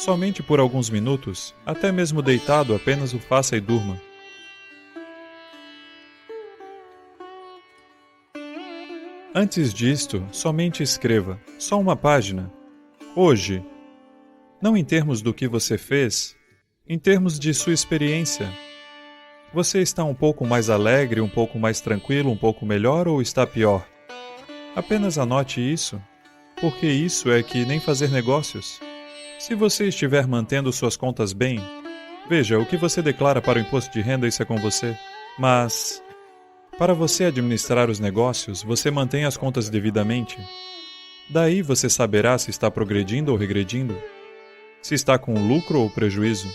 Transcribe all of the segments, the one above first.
Somente por alguns minutos, até mesmo deitado, apenas o faça e durma. Antes disto, somente escreva, só uma página. Hoje. Não em termos do que você fez, em termos de sua experiência. Você está um pouco mais alegre, um pouco mais tranquilo, um pouco melhor ou está pior? Apenas anote isso, porque isso é que nem fazer negócios. Se você estiver mantendo suas contas bem, veja, o que você declara para o imposto de renda, isso é com você. Mas, para você administrar os negócios, você mantém as contas devidamente. Daí você saberá se está progredindo ou regredindo, se está com lucro ou prejuízo.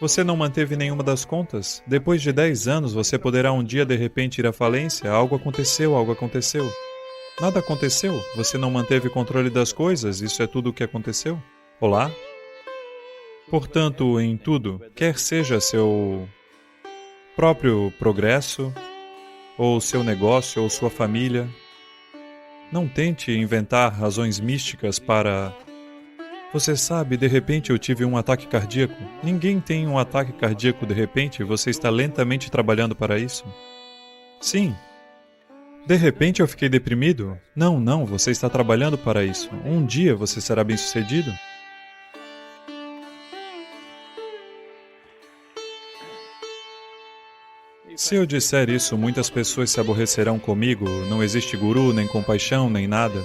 Você não manteve nenhuma das contas. Depois de 10 anos, você poderá um dia de repente ir à falência. Algo aconteceu, algo aconteceu. Nada aconteceu. Você não manteve controle das coisas. Isso é tudo o que aconteceu. Olá? Portanto, em tudo, quer seja seu próprio progresso, ou seu negócio, ou sua família, não tente inventar razões místicas para... Você sabe, de repente eu tive um ataque cardíaco. Ninguém tem um ataque cardíaco de repente, você está lentamente trabalhando para isso? Sim. De repente eu fiquei deprimido? Não, você está trabalhando para isso. Um dia você será bem-sucedido. Se eu disser isso, muitas pessoas se aborrecerão comigo. Não existe guru, nem compaixão, nem nada.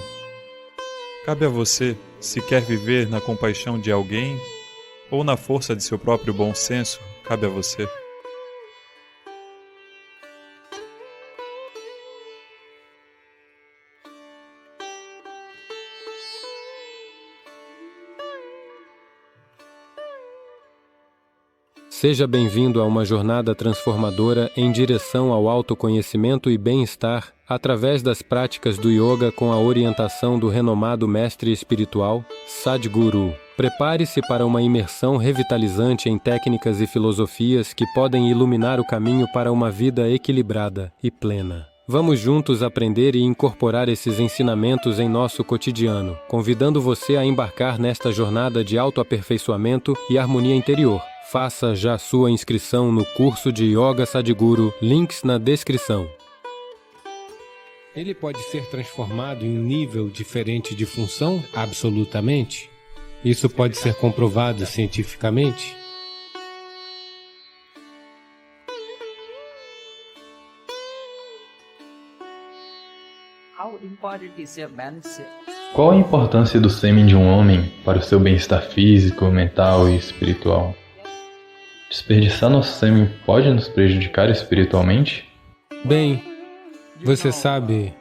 Cabe a você, se quer viver na compaixão de alguém ou na força de seu próprio bom senso, cabe a você. Seja bem-vindo a uma jornada transformadora em direção ao autoconhecimento e bem-estar através das práticas do yoga com a orientação do renomado mestre espiritual Sadhguru. Prepare-se para uma imersão revitalizante em técnicas e filosofias que podem iluminar o caminho para uma vida equilibrada e plena. Vamos juntos aprender e incorporar esses ensinamentos em nosso cotidiano, convidando você a embarcar nesta jornada de autoaperfeiçoamento e harmonia interior. Faça já sua inscrição no curso de Yoga Sadhguru, links na descrição. Ele pode ser transformado em um nível diferente de função? Absolutamente. Isso pode ser comprovado cientificamente? Qual a importância do sêmen de um homem para o seu bem-estar físico, mental e espiritual? Desperdiçar nosso sêmen pode nos prejudicar espiritualmente? Bem, você sabe,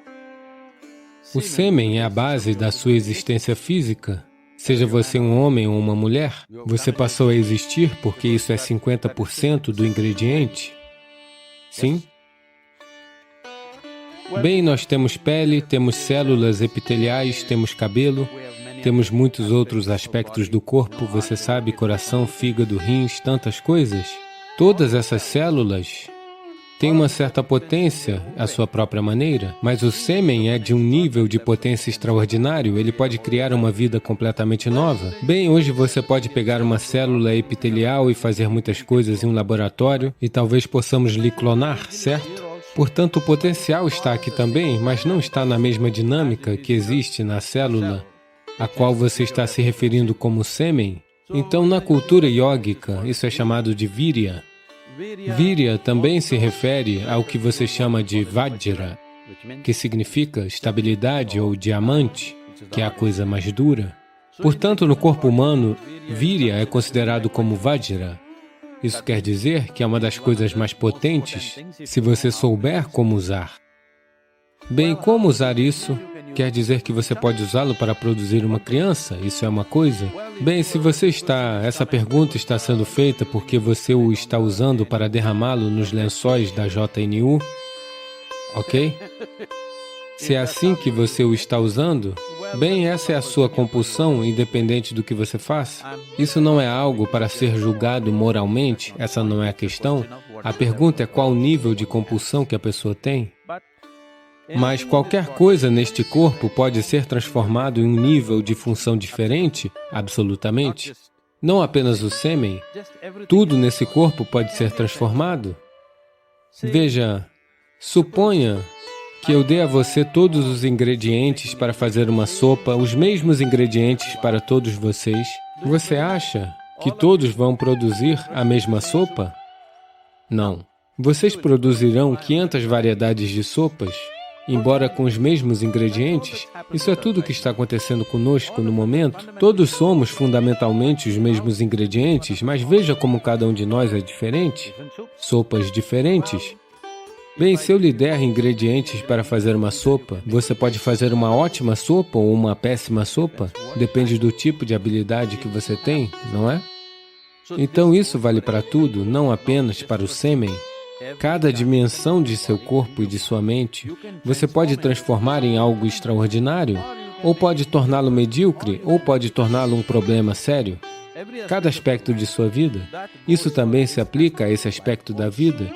o sêmen é a base da sua existência física. Seja você um homem ou uma mulher, você passou a existir porque isso é 50% do ingrediente? Sim? Bem, nós temos pele, temos células epiteliais, temos cabelo, temos muitos outros aspectos do corpo, você sabe, coração, fígado, rins, tantas coisas. Todas essas células têm uma certa potência à sua própria maneira, mas o sêmen é de um nível de potência extraordinário, ele pode criar uma vida completamente nova. Bem, hoje você pode pegar uma célula epitelial e fazer muitas coisas em um laboratório e talvez possamos lhe clonar, certo? Portanto, o potencial está aqui também, mas não está na mesma dinâmica que existe na célula a qual você está se referindo como sêmen. Então, na cultura yógica, isso é chamado de virya. Virya também se refere ao que você chama de vajra, que significa estabilidade ou diamante, que é a coisa mais dura. Portanto, no corpo humano, virya é considerado como vajra. Isso quer dizer que é uma das coisas mais potentes se você souber como usar. Bem, como usar isso? Quer dizer que você pode usá-lo para produzir uma criança? Isso é uma coisa? Bem, se você está... Essa pergunta está sendo feita porque você o está usando para derramá-lo nos lençóis da JNU, ok? Se é assim que você o está usando, bem, essa é a sua compulsão, independente do que você faça. Isso não é algo para ser julgado moralmente, essa não é a questão. A pergunta é qual o nível de compulsão que a pessoa tem. Mas qualquer coisa neste corpo pode ser transformado em um nível de função diferente? Absolutamente. Não apenas o sêmen, tudo nesse corpo pode ser transformado. Veja, suponha que eu dê a você todos os ingredientes para fazer uma sopa, os mesmos ingredientes para todos vocês. Você acha que todos vão produzir a mesma sopa? Não. Vocês produzirão 500 variedades de sopas, embora com os mesmos ingredientes. Isso é tudo o que está acontecendo conosco no momento. Todos somos fundamentalmente os mesmos ingredientes, mas veja como cada um de nós é diferente. Sopas diferentes. Bem, se eu lhe der ingredientes para fazer uma sopa, você pode fazer uma ótima sopa ou uma péssima sopa. Depende do tipo de habilidade que você tem, não é? Então isso vale para tudo, não apenas para o sêmen. Cada dimensão de seu corpo e de sua mente, você pode transformar em algo extraordinário, ou pode torná-lo medíocre, ou pode torná-lo um problema sério. Cada aspecto de sua vida. Isso também se aplica a esse aspecto da vida.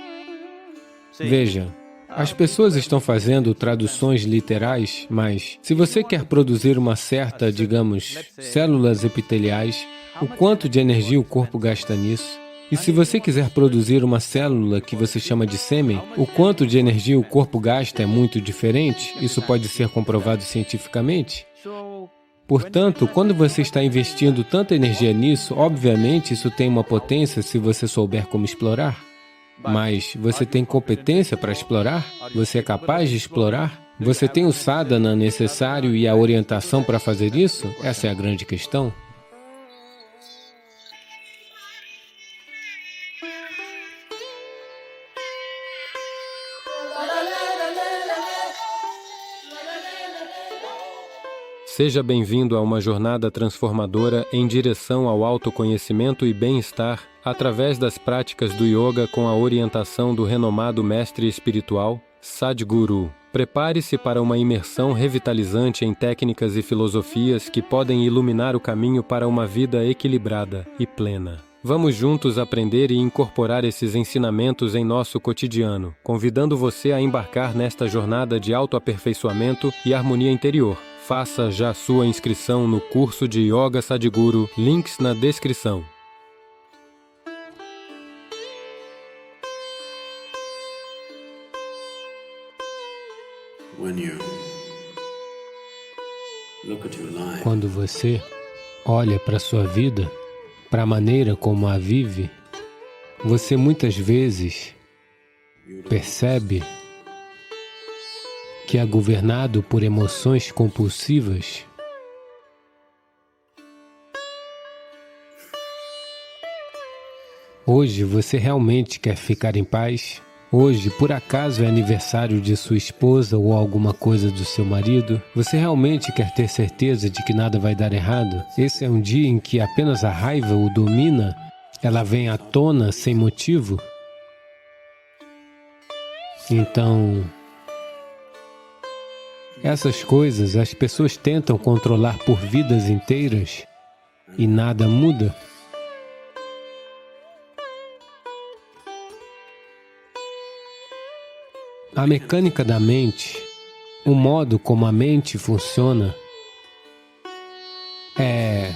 Veja, as pessoas estão fazendo traduções literais, mas se você quer produzir uma certa, digamos, células epiteliais, o quanto de energia o corpo gasta nisso? E se você quiser produzir uma célula que você chama de sêmen, o quanto de energia o corpo gasta é muito diferente? Isso pode ser comprovado cientificamente. Portanto, quando você está investindo tanta energia nisso, obviamente isso tem uma potência se você souber como explorar. Mas você tem competência para explorar? Você é capaz de explorar? Você tem o sadhana necessário e a orientação para fazer isso? Essa é a grande questão. Seja bem-vindo a uma jornada transformadora em direção ao autoconhecimento e bem-estar através das práticas do yoga com a orientação do renomado mestre espiritual, Sadhguru. Prepare-se para uma imersão revitalizante em técnicas e filosofias que podem iluminar o caminho para uma vida equilibrada e plena. Vamos juntos aprender e incorporar esses ensinamentos em nosso cotidiano, convidando você a embarcar nesta jornada de autoaperfeiçoamento e harmonia interior. Faça já sua inscrição no curso de Yoga Sadhguru, links na descrição. Quando você olha para a sua vida, para a maneira como a vive, você muitas vezes percebe que é governado por emoções compulsivas. Hoje você realmente quer ficar em paz? Hoje, por acaso, é aniversário de sua esposa ou alguma coisa do seu marido? Você realmente quer ter certeza de que nada vai dar errado? Esse é um dia em que apenas a raiva o domina? Ela vem à tona sem motivo? Então, essas coisas as pessoas tentam controlar por vidas inteiras e nada muda. A mecânica da mente, o modo como a mente funciona, é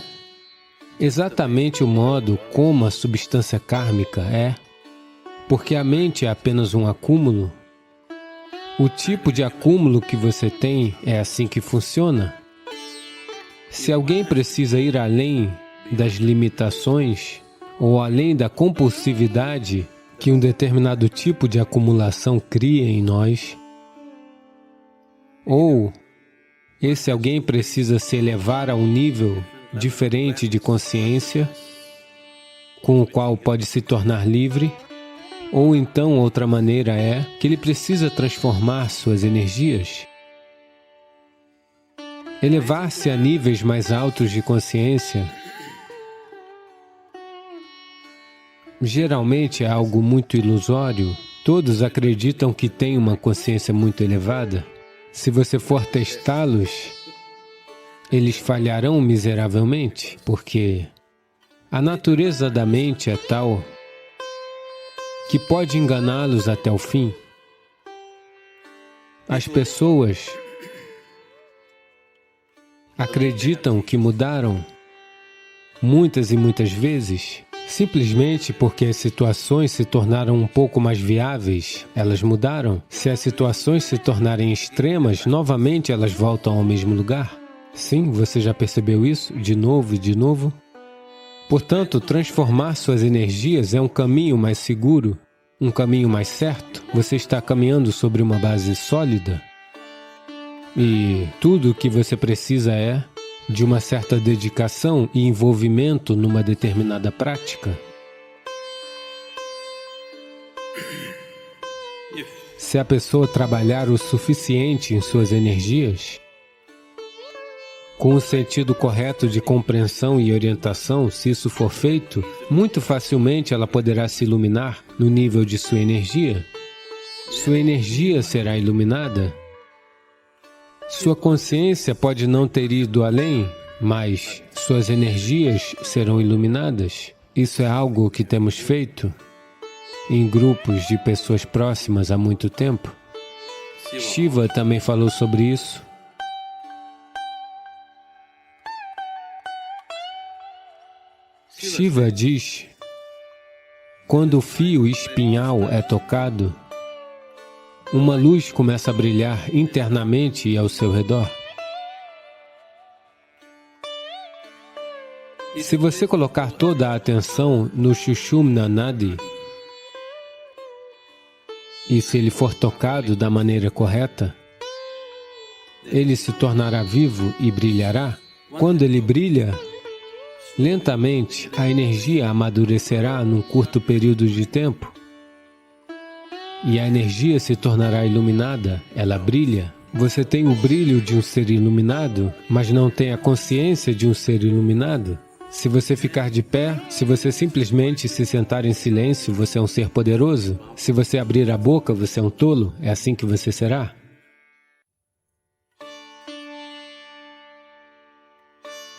exatamente o modo como a substância kármica é, porque a mente é apenas um acúmulo. O tipo de acúmulo que você tem é assim que funciona. Se alguém precisa ir além das limitações ou além da compulsividade que um determinado tipo de acumulação cria em nós, ou esse alguém precisa se elevar a um nível diferente de consciência, com o qual pode se tornar livre, ou então outra maneira é que ele precisa transformar suas energias, elevar-se a níveis mais altos de consciência. Geralmente é algo muito ilusório. Todos acreditam que têm uma consciência muito elevada. Se você for testá-los, eles falharão miseravelmente, porque a natureza da mente é tal que pode enganá-los até o fim. As pessoas acreditam que mudaram muitas e muitas vezes, simplesmente porque as situações se tornaram um pouco mais viáveis, elas mudaram. Se as situações se tornarem extremas, novamente elas voltam ao mesmo lugar. Sim, você já percebeu isso? De novo e de novo? Portanto, transformar suas energias é um caminho mais seguro, um caminho mais certo. Você está caminhando sobre uma base sólida. E tudo o que você precisa é de uma certa dedicação e envolvimento numa determinada prática. Se a pessoa trabalhar o suficiente em suas energias, com o sentido correto de compreensão e orientação, se isso for feito, muito facilmente ela poderá se iluminar no nível de sua energia. Sua energia será iluminada. Sua consciência pode não ter ido além, mas suas energias serão iluminadas. Isso é algo que temos feito em grupos de pessoas próximas há muito tempo. Shiva também falou sobre isso. Shiva diz: quando o fio espinhal é tocado, uma luz começa a brilhar internamente e ao seu redor. Se você colocar toda a atenção no Sushumna Nadi, e se ele for tocado da maneira correta, ele se tornará vivo e brilhará. Quando ele brilha, lentamente a energia amadurecerá num curto período de tempo. E a energia se tornará iluminada, ela brilha. Você tem o brilho de um ser iluminado, mas não tem a consciência de um ser iluminado. Se você ficar de pé, se você simplesmente se sentar em silêncio, você é um ser poderoso. Se você abrir a boca, você é um tolo. É assim que você será.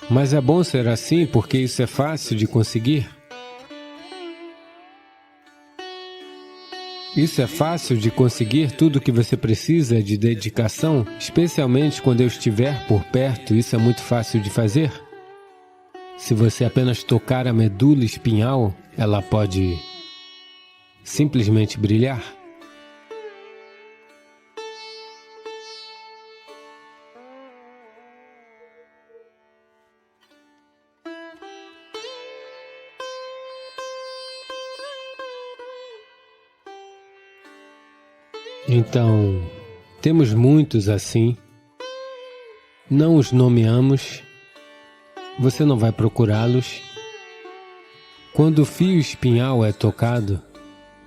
Mas é bom ser assim porque isso é fácil de conseguir. Isso é fácil de conseguir, tudo o que você precisa é de dedicação, especialmente quando eu estiver por perto, isso é muito fácil de fazer. Se você apenas tocar a medula espinhal, ela pode simplesmente brilhar. Então, temos muitos assim, não os nomeamos, você não vai procurá-los. Quando o fio espinhal é tocado,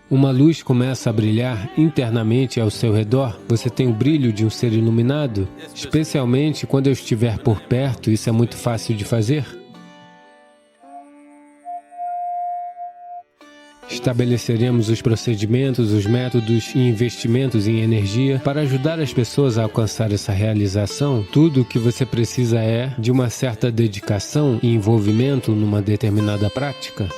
uma luz começa a brilhar internamente ao seu redor, você tem o brilho de um ser iluminado, especialmente quando eu estiver por perto, isso é muito fácil de fazer. Estabeleceremos os procedimentos, os métodos e investimentos em energia para ajudar as pessoas a alcançar essa realização. Tudo o que você precisa é de uma certa dedicação e envolvimento numa determinada prática.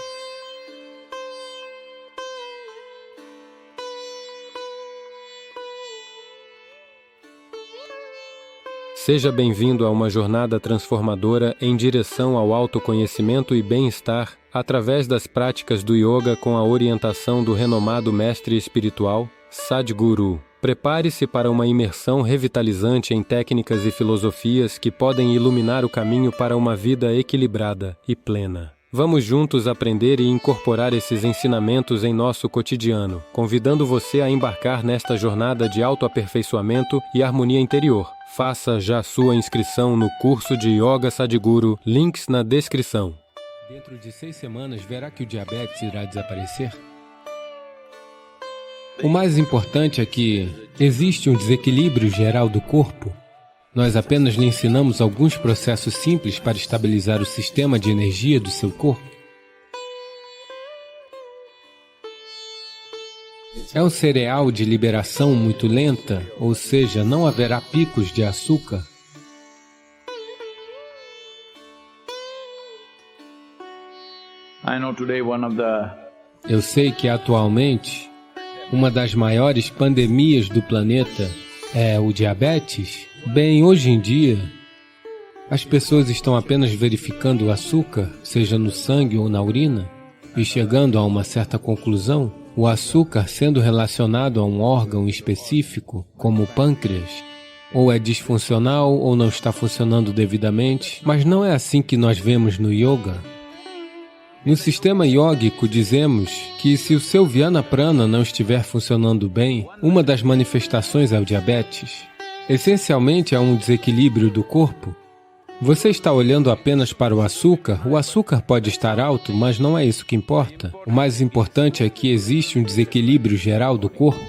Seja bem-vindo a uma jornada transformadora em direção ao autoconhecimento e bem-estar através das práticas do yoga com a orientação do renomado mestre espiritual Sadhguru. Prepare-se para uma imersão revitalizante em técnicas e filosofias que podem iluminar o caminho para uma vida equilibrada e plena. Vamos juntos aprender e incorporar esses ensinamentos em nosso cotidiano, convidando você a embarcar nesta jornada de autoaperfeiçoamento e harmonia interior. Faça já sua inscrição no curso de Yoga Sadhguru, links na descrição. Dentro de 6 semanas, verá que o diabetes irá desaparecer? O mais importante é que existe um desequilíbrio geral do corpo. Nós apenas lhe ensinamos alguns processos simples para estabilizar o sistema de energia do seu corpo. É um cereal de liberação muito lenta, ou seja, não haverá picos de açúcar. Eu sei que atualmente uma das maiores pandemias do planeta é o diabetes. Bem, hoje em dia, As pessoas estão apenas verificando o açúcar, seja no sangue ou na urina, e chegando a uma certa conclusão, o açúcar sendo relacionado a um órgão específico, como o pâncreas, ou é disfuncional ou não está funcionando devidamente, mas não é assim que nós vemos no yoga. No sistema yógico dizemos que se o seu Vyana Prana não estiver funcionando bem, uma das manifestações é o diabetes. Essencialmente é um desequilíbrio do corpo. Você está olhando apenas para o açúcar pode estar alto, mas não é isso que importa. O mais importante é que existe um desequilíbrio geral do corpo.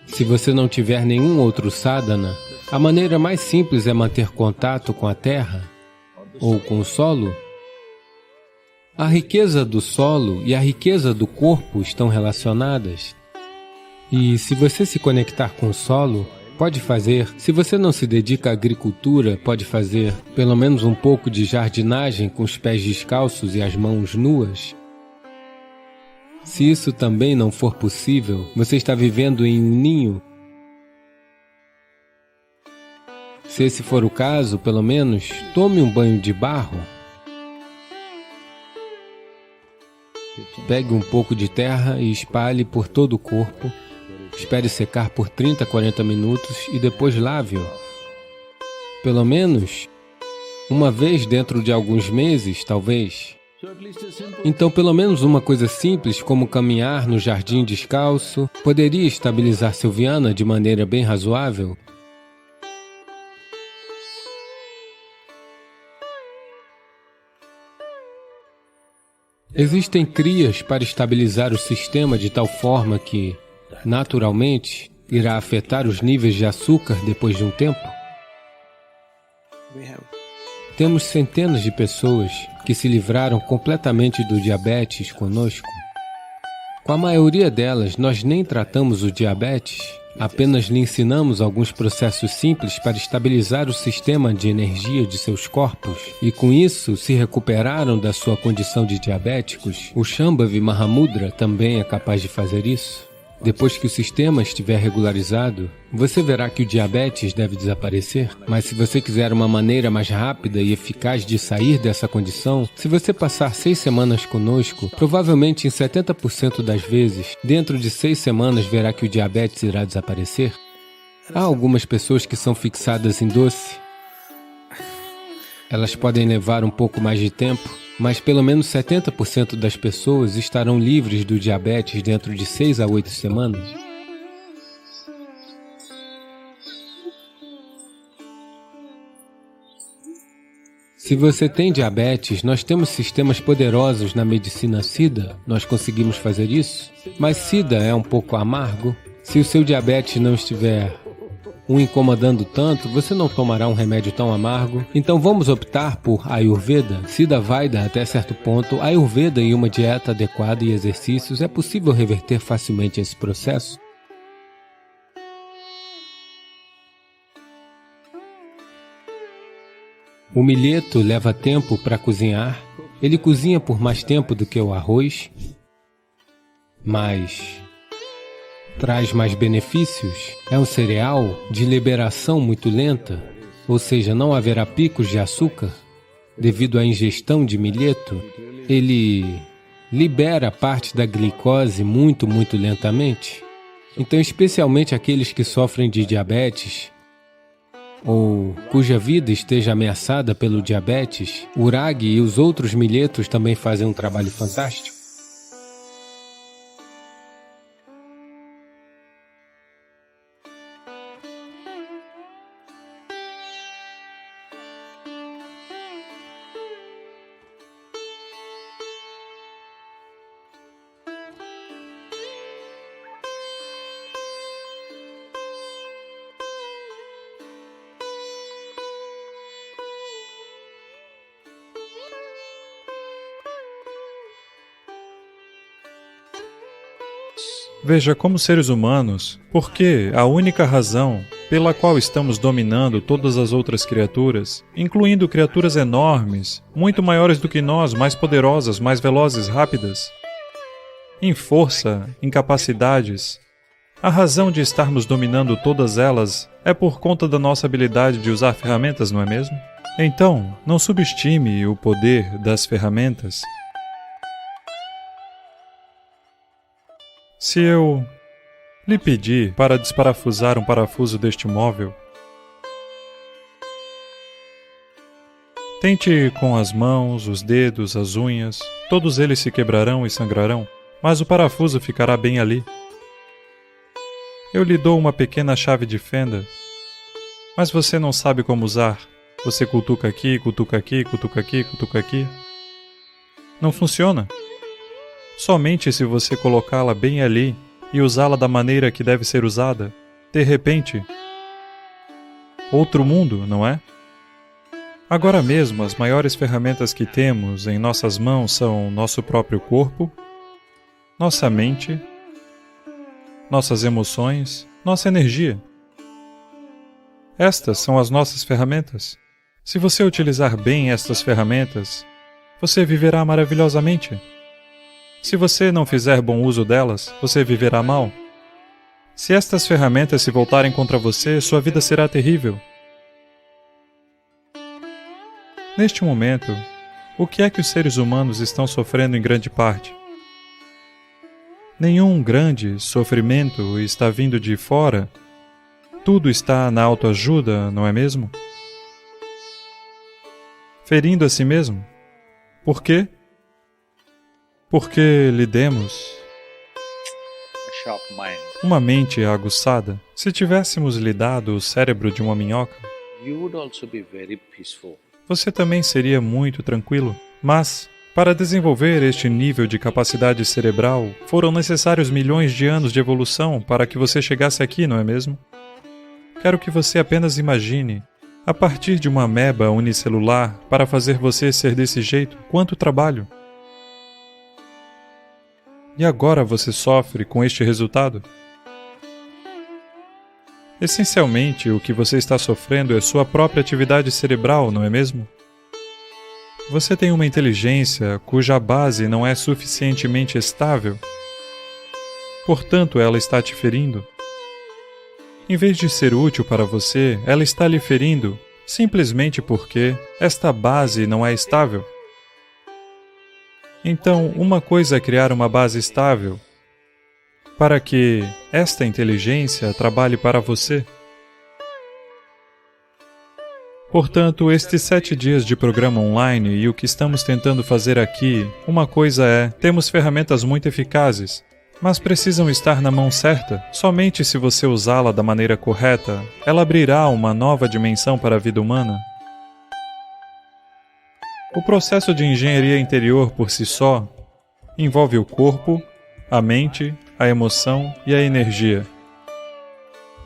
Se você não tiver nenhum outro sadhana, a maneira mais simples é manter contato com a terra ou com o solo. A riqueza do solo e a riqueza do corpo estão relacionadas. E se você se conectar com o solo, pode fazer, se você não se dedica à agricultura, pode fazer pelo menos um pouco de jardinagem com os pés descalços e as mãos nuas. Se isso também não for possível, você está vivendo em um ninho. Se esse for o caso, pelo menos, tome um banho de barro. Pegue um pouco de terra e espalhe por todo o corpo. Espere secar por 30 a 40 minutos e depois lave-o. Pelo menos uma vez dentro de alguns meses, talvez. Então, pelo menos uma coisa simples como caminhar no jardim descalço poderia estabilizar seu Vyana de maneira bem razoável. Existem crias para estabilizar o sistema de tal forma que, naturalmente, irá afetar os níveis de açúcar depois de um tempo? Temos centenas de pessoas que se livraram completamente do diabetes conosco. Com a maioria delas, nós nem tratamos o diabetes, apenas lhe ensinamos alguns processos simples para estabilizar o sistema de energia de seus corpos, e com isso se recuperaram da sua condição de diabéticos. O Shambhavi Mahamudra também é capaz de fazer isso. Depois que o sistema estiver regularizado, você verá que o diabetes deve desaparecer. Mas se você quiser uma maneira mais rápida e eficaz de sair dessa condição, se você passar 6 semanas conosco, provavelmente em 70% das vezes, dentro de 6 semanas verá que o diabetes irá desaparecer. Há algumas pessoas que são fixadas em doce. Elas podem levar um pouco mais de tempo, mas pelo menos 70% das pessoas estarão livres do diabetes dentro de 6 a 8 semanas. Se você tem diabetes, nós temos sistemas poderosos na medicina Siddha, nós conseguimos fazer isso, mas Siddha é um pouco amargo. Se o seu diabetes não estiver o incomodando tanto, você não tomará um remédio tão amargo. Então vamos optar por Ayurveda, Siddha Vaida até certo ponto. Ayurveda e uma dieta adequada e exercícios é possível reverter facilmente esse processo. O milheto leva tempo para cozinhar. Ele cozinha por mais tempo do que o arroz, mas traz mais benefícios. É um cereal de liberação muito lenta, ou seja, não haverá picos de açúcar. Devido à ingestão de milheto, ele libera parte da glicose muito lentamente. Então, especialmente aqueles que sofrem de diabetes ou cuja vida esteja ameaçada pelo diabetes, o ragi e os outros milhetos também fazem um trabalho fantástico. Veja, como seres humanos, por que a única razão pela qual estamos dominando todas as outras criaturas, incluindo criaturas enormes, muito maiores do que nós, mais poderosas, mais velozes, rápidas, em força, em capacidades, A razão de estarmos dominando todas elas é por conta da nossa habilidade de usar ferramentas, não é mesmo? Então, não subestime o poder das ferramentas. Se eu lhe pedir para desparafusar um parafuso deste móvel, tente com as mãos, os dedos, as unhas, todos eles se quebrarão e sangrarão, mas o parafuso ficará bem ali. Eu lhe dou uma pequena chave de fenda, mas você não sabe como usar. Você cutuca aqui, cutuca aqui, cutuca aqui, cutuca aqui. Não funciona. Somente se você colocá-la bem ali e usá-la da maneira que deve ser usada, de repente, outro mundo, não é? Agora mesmo, as maiores ferramentas que temos em nossas mãos são nosso próprio corpo, nossa mente, nossas emoções, nossa energia. Estas são as nossas ferramentas. Se você utilizar bem estas ferramentas, você viverá maravilhosamente. Se você não fizer bom uso delas, você viverá mal. Se estas ferramentas se voltarem contra você, sua vida será terrível. Neste momento, o que é que os seres humanos estão sofrendo em grande parte? Nenhum grande sofrimento está vindo de fora. Tudo está na autoajuda, não é mesmo? Ferindo a si mesmo. Por quê? Porque lhe demos uma mente aguçada. Se tivéssemos lhe dado o cérebro de uma minhoca, você também seria muito tranquilo. Mas, para desenvolver este nível de capacidade cerebral, foram necessários milhões de anos de evolução para que você chegasse aqui, não é mesmo? Quero que você apenas imagine, a partir de uma ameba unicelular, para fazer você ser desse jeito, quanto trabalho! E agora você sofre com este resultado? Essencialmente, o que você está sofrendo é sua própria atividade cerebral, não é mesmo? Você tem uma inteligência cuja base não é suficientemente estável. Portanto, ela está te ferindo. Em vez de ser útil para você, ela está lhe ferindo, simplesmente porque esta base não é estável. Então, uma coisa é criar uma base estável, para que esta inteligência trabalhe para você. Portanto, estes 7 dias de programa online e o que estamos tentando fazer aqui, uma coisa é, temos ferramentas muito eficazes, mas precisam estar na mão certa. Somente se você usá-la da maneira correta, ela abrirá uma nova dimensão para a vida humana. O processo de engenharia interior por si só envolve o corpo, a mente, a emoção e a energia.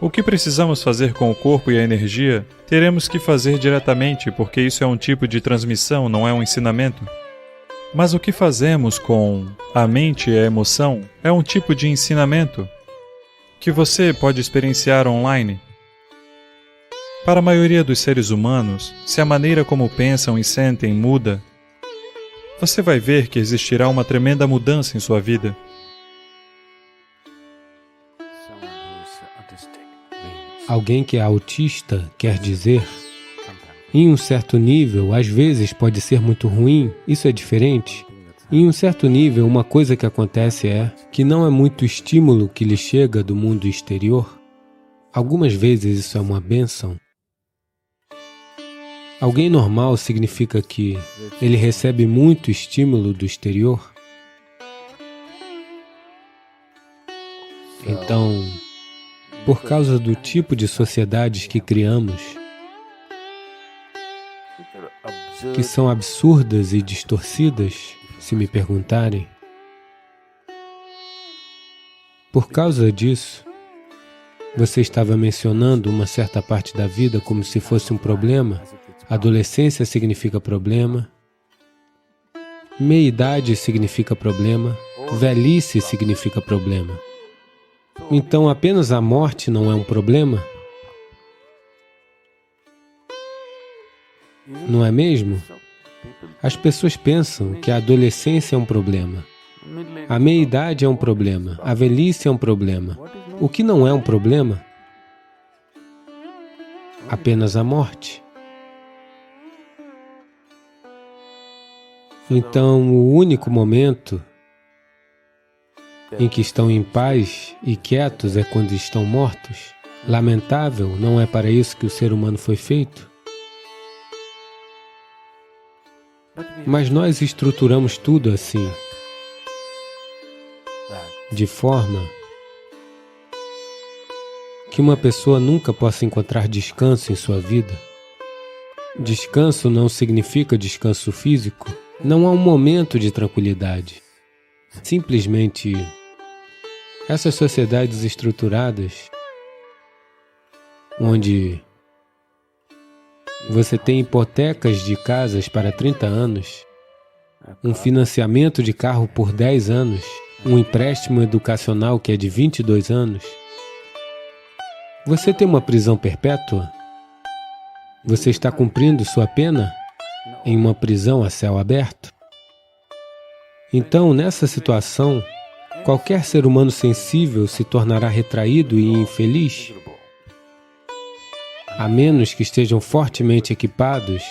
O que precisamos fazer com o corpo e a energia, teremos que fazer diretamente, porque isso é um tipo de transmissão, não é um ensinamento. Mas o que fazemos com a mente e a emoção é um tipo de ensinamento que você pode experienciar online. Para a maioria dos seres humanos, se a maneira como pensam e sentem muda, você vai ver que existirá uma tremenda mudança em sua vida. Alguém que é autista quer dizer, em um certo nível, às vezes pode ser muito ruim, isso é diferente. Em um certo nível, uma coisa que acontece é que não é muito estímulo que lhe chega do mundo exterior. Algumas vezes isso é uma bênção. Alguém normal significa que ele recebe muito estímulo do exterior. Então, por causa do tipo de sociedades que criamos, que são absurdas e distorcidas, se me perguntarem, por causa disso, você estava mencionando uma certa parte da vida como se fosse um problema. Adolescência significa problema, meia-idade significa problema, velhice significa problema. Então, apenas a morte não é um problema? Não é mesmo? As pessoas pensam que a adolescência é um problema, a meia-idade é um problema, a velhice é um problema. O que não é um problema? Apenas a morte. Então, o único momento em que estão em paz e quietos é quando estão mortos. Lamentável, não é para isso que o ser humano foi feito. Mas nós estruturamos tudo assim, de forma que uma pessoa nunca possa encontrar descanso em sua vida. Descanso não significa descanso físico. Não há um momento de tranquilidade. Simplesmente, essas sociedades estruturadas, onde você tem hipotecas de casas para 30 anos, um financiamento de carro por 10 anos, um empréstimo educacional que é de 22 anos, você tem uma prisão perpétua? Você está cumprindo sua pena em uma prisão a céu aberto? Então, nessa situação, qualquer ser humano sensível se tornará retraído e infeliz, a menos que estejam fortemente equipados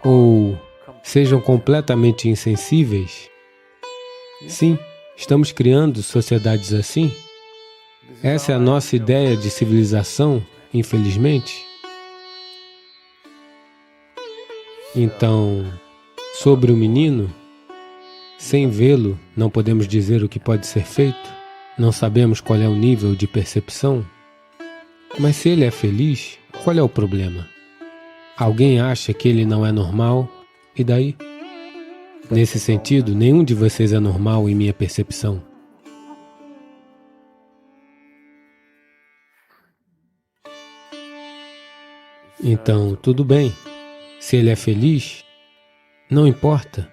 ou sejam completamente insensíveis. Sim, estamos criando sociedades assim. Essa é a nossa ideia de civilização, infelizmente. Então, sobre o menino, sem vê-lo, não podemos dizer o que pode ser feito, não sabemos qual é o nível de percepção. Mas se ele é feliz, qual é o problema? Alguém acha que ele não é normal, e daí? Nesse sentido, nenhum de vocês é normal em minha percepção. Então, tudo bem. Se ele é feliz, não importa.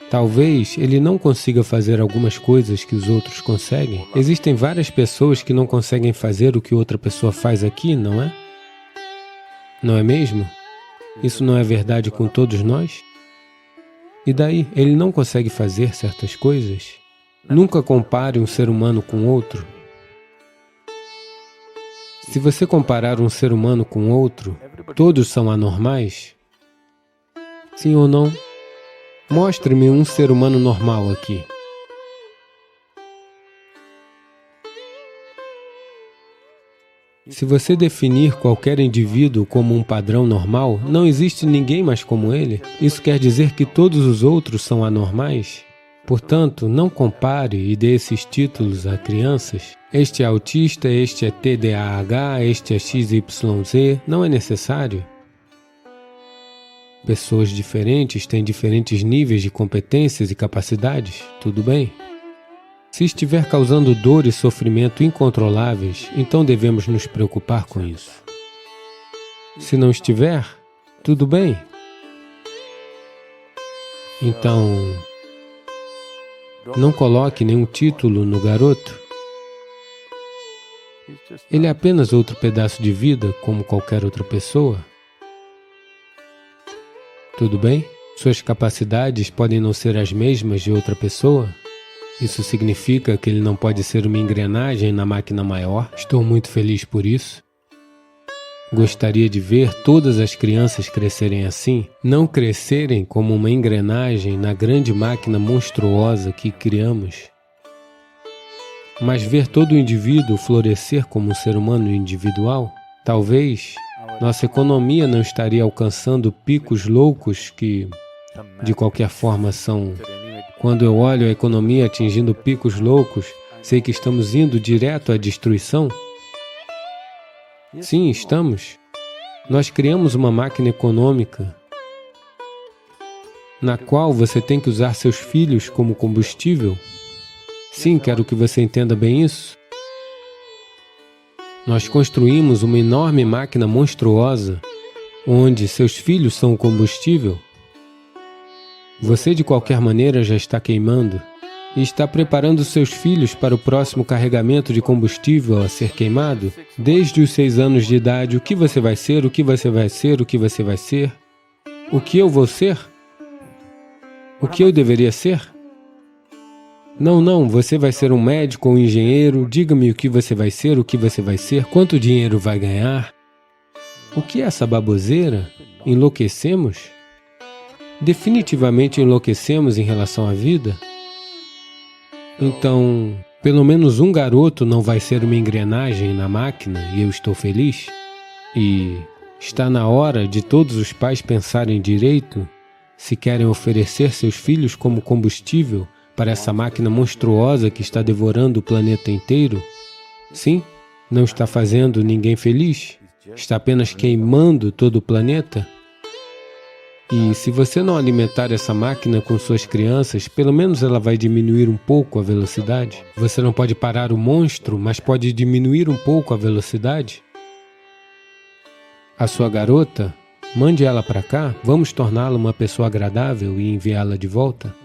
Talvez ele não consiga fazer algumas coisas que os outros conseguem. Existem várias pessoas que não conseguem fazer o que outra pessoa faz aqui, não é? Não é mesmo? Isso não é verdade com todos nós? E daí, ele não consegue fazer certas coisas? Nunca compare um ser humano com outro. Se você comparar um ser humano com outro, todos são anormais? Sim ou não? Mostre-me um ser humano normal aqui. Se você definir qualquer indivíduo como um padrão normal, não existe ninguém mais como ele. Isso quer dizer que todos os outros são anormais? Portanto, não compare e dê esses títulos a crianças. Este é autista, este é TDAH, este é XYZ. Não é necessário. Pessoas diferentes têm diferentes níveis de competências e capacidades, tudo bem? Se estiver causando dor e sofrimento incontroláveis, então devemos nos preocupar com isso. Se não estiver, tudo bem. Então, não coloque nenhum título no garoto. Ele é apenas outro pedaço de vida, como qualquer outra pessoa. Tudo bem? Suas capacidades podem não ser as mesmas de outra pessoa. Isso significa que ele não pode ser uma engrenagem na máquina maior. Estou muito feliz por isso. Gostaria de ver todas as crianças crescerem assim, não crescerem como uma engrenagem na grande máquina monstruosa que criamos, mas ver todo o indivíduo florescer como um ser humano individual. Talvez nossa economia não estaria alcançando picos loucos que, de qualquer forma, são. Quando eu olho a economia atingindo picos loucos, sei que estamos indo direto à destruição. Sim, estamos. Nós criamos uma máquina econômica na qual você tem que usar seus filhos como combustível. Sim, quero que você entenda bem isso. Nós construímos uma enorme máquina monstruosa, onde seus filhos são o combustível. Você, de qualquer maneira, já está queimando e está preparando seus filhos para o próximo carregamento de combustível a ser queimado. Desde os 6 anos de idade, o que você vai ser, o que você vai ser, o que você vai ser? O que eu vou ser? O que eu deveria ser? Não, você vai ser um médico ou um engenheiro, diga-me o que você vai ser, o que você vai ser, quanto dinheiro vai ganhar. O que é essa baboseira? Enlouquecemos? Definitivamente enlouquecemos em relação à vida? Então, pelo menos um garoto não vai ser uma engrenagem na máquina e eu estou feliz? E está na hora de todos os pais pensarem direito se querem oferecer seus filhos como combustível para essa máquina monstruosa que está devorando o planeta inteiro? Sim, não está fazendo ninguém feliz, está apenas queimando todo o planeta. E se você não alimentar essa máquina com suas crianças, pelo menos ela vai diminuir um pouco a velocidade. Você não pode parar o monstro, mas pode diminuir um pouco a velocidade. A sua garota, mande ela para cá, vamos torná-la uma pessoa agradável e enviá-la de volta.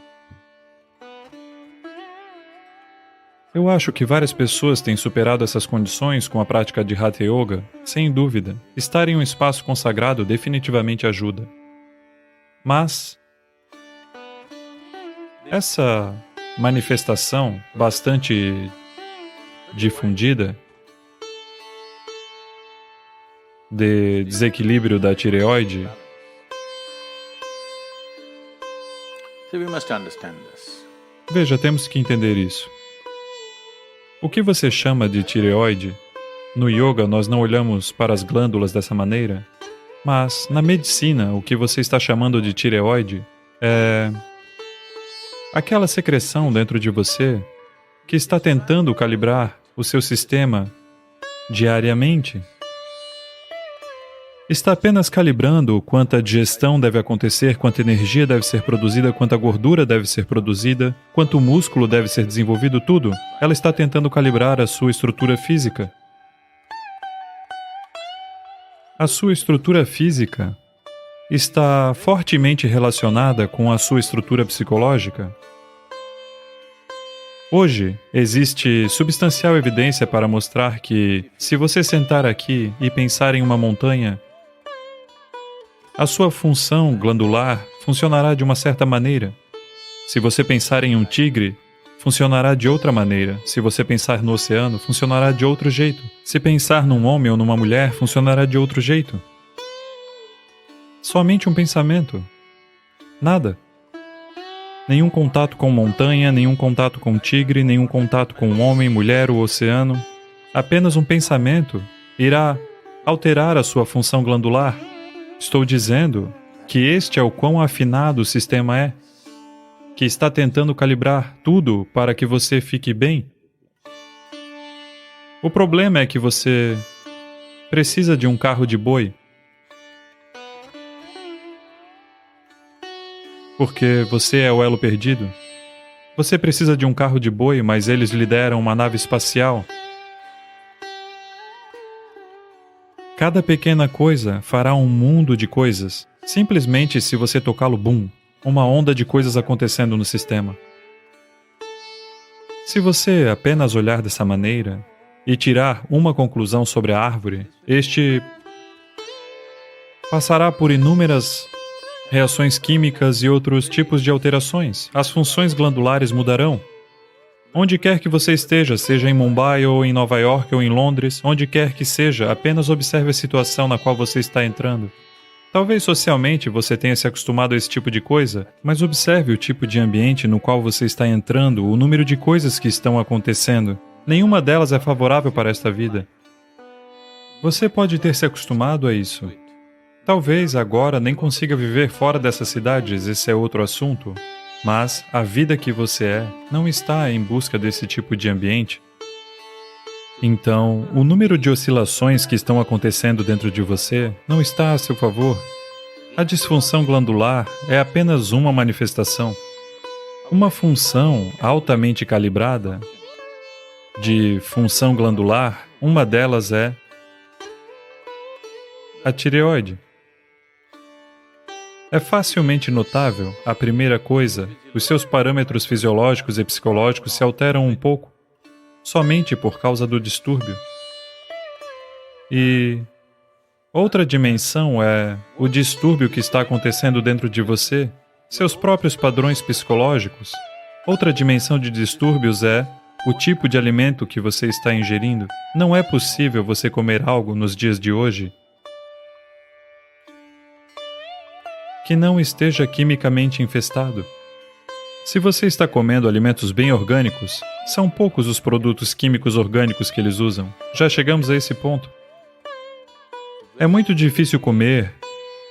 Eu acho que várias pessoas têm superado essas condições com a prática de Hatha Yoga, sem dúvida. Estar em um espaço consagrado definitivamente ajuda. Mas essa manifestação bastante difundida de desequilíbrio da tireoide, veja, temos que entender isso. O que você chama de tireoide, no yoga nós não olhamos para as glândulas dessa maneira, mas na medicina o que você está chamando de tireoide é aquela secreção dentro de você que está tentando calibrar o seu sistema diariamente. Está apenas calibrando quanta digestão deve acontecer, quanta energia deve ser produzida, quanta gordura deve ser produzida, quanto músculo deve ser desenvolvido, tudo. Ela está tentando calibrar a sua estrutura física. A sua estrutura física está fortemente relacionada com a sua estrutura psicológica. Hoje, existe substancial evidência para mostrar que, se você sentar aqui e pensar em uma montanha, a sua função glandular funcionará de uma certa maneira. Se você pensar em um tigre, funcionará de outra maneira. Se você pensar no oceano, funcionará de outro jeito. Se pensar num homem ou numa mulher, funcionará de outro jeito. Somente um pensamento. Nada. Nenhum contato com montanha, nenhum contato com tigre, nenhum contato com homem, mulher ou oceano. Apenas um pensamento irá alterar a sua função glandular. Estou dizendo que este é o quão afinado o sistema é, que está tentando calibrar tudo para que você fique bem. O problema é que você precisa de um carro de boi. Porque você é o elo perdido. Você precisa de um carro de boi, mas eles lhe deram uma nave espacial. Cada pequena coisa fará um mundo de coisas. Simplesmente se você tocá-lo, bum, uma onda de coisas acontecendo no sistema. Se você apenas olhar dessa maneira e tirar uma conclusão sobre a árvore, este passará por inúmeras reações químicas e outros tipos de alterações. As funções glandulares mudarão. Onde quer que você esteja, seja em Mumbai ou em Nova York ou em Londres, onde quer que seja, apenas observe a situação na qual você está entrando. Talvez socialmente você tenha se acostumado a esse tipo de coisa, mas observe o tipo de ambiente no qual você está entrando, o número de coisas que estão acontecendo. Nenhuma delas é favorável para esta vida. Você pode ter se acostumado a isso. Talvez agora nem consiga viver fora dessas cidades, esse é outro assunto. Mas a vida que você é não está em busca desse tipo de ambiente. Então, o número de oscilações que estão acontecendo dentro de você não está a seu favor. A disfunção glandular é apenas uma manifestação. Uma função altamente calibrada de função glandular, uma delas é a tireoide. É facilmente notável, a primeira coisa, os seus parâmetros fisiológicos e psicológicos se alteram um pouco, somente por causa do distúrbio. E outra dimensão é o distúrbio que está acontecendo dentro de você, seus próprios padrões psicológicos. Outra dimensão de distúrbios é o tipo de alimento que você está ingerindo. Não é possível você comer algo nos dias de hoje que não esteja quimicamente infestado. Se você está comendo alimentos bem orgânicos, são poucos os produtos químicos orgânicos que eles usam. Já chegamos a esse ponto. É muito difícil comer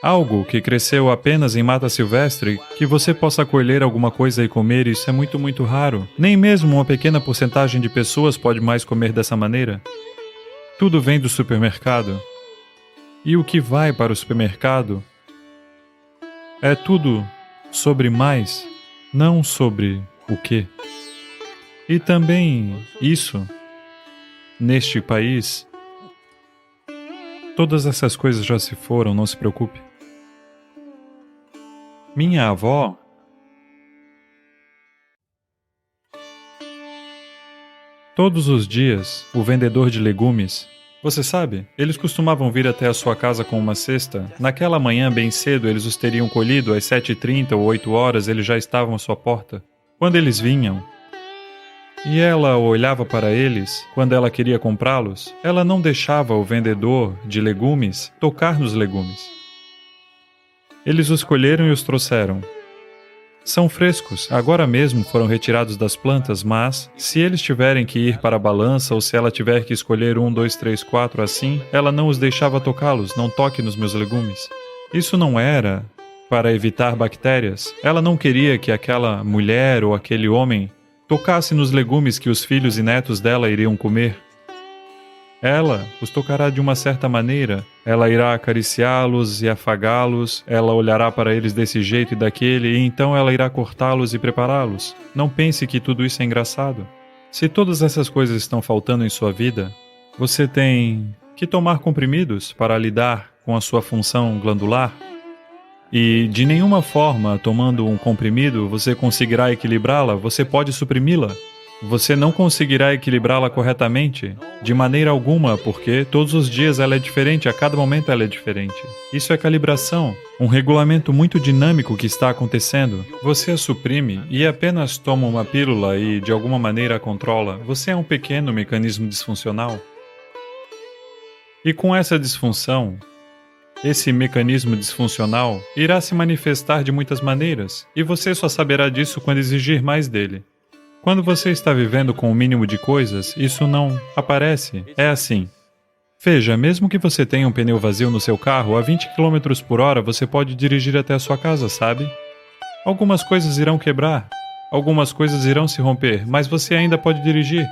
algo que cresceu apenas em mata silvestre, que você possa colher alguma coisa e comer. Isso é muito, muito raro. Nem mesmo uma pequena porcentagem de pessoas pode mais comer dessa maneira. Tudo vem do supermercado. E o que vai para o supermercado é tudo sobre mais, não sobre o quê. E também isso, neste país, todas essas coisas já se foram, não se preocupe. Minha avó todos os dias, o vendedor de legumes, você sabe, eles costumavam vir até a sua casa com uma cesta. Naquela manhã bem cedo eles os teriam colhido, às 7h30 ou 8 horas eles já estavam à sua porta. Quando eles vinham, e ela olhava para eles, quando ela queria comprá-los, ela não deixava o vendedor de legumes tocar nos legumes. Eles os colheram e os trouxeram. São frescos, agora mesmo foram retirados das plantas, mas, se eles tiverem que ir para a balança ou se ela tiver que escolher 1, 2, 3, 4 assim, ela não os deixava tocá-los, não toque nos meus legumes. Isso não era para evitar bactérias. Ela não queria que aquela mulher ou aquele homem tocasse nos legumes que os filhos e netos dela iriam comer. Ela os tocará de uma certa maneira, ela irá acariciá-los e afagá-los, ela olhará para eles desse jeito e daquele, e então ela irá cortá-los e prepará-los. Não pense que tudo isso é engraçado. Se todas essas coisas estão faltando em sua vida, você tem que tomar comprimidos para lidar com a sua função glandular. E de nenhuma forma, tomando um comprimido, você conseguirá equilibrá-la, você pode suprimi-la. Você não conseguirá equilibrá-la corretamente, de maneira alguma, porque todos os dias ela é diferente, a cada momento ela é diferente. Isso é calibração, um regulamento muito dinâmico que está acontecendo. Você a suprime e apenas toma uma pílula e de alguma maneira a controla. Você é um pequeno mecanismo disfuncional. E com essa disfunção, esse mecanismo disfuncional irá se manifestar de muitas maneiras, e você só saberá disso quando exigir mais dele. Quando você está vivendo com o mínimo de coisas, isso não aparece. É assim. Veja, mesmo que você tenha um pneu vazio no seu carro, a 20 km por hora você pode dirigir até a sua casa, sabe? Algumas coisas irão quebrar, algumas coisas irão se romper, mas você ainda pode dirigir.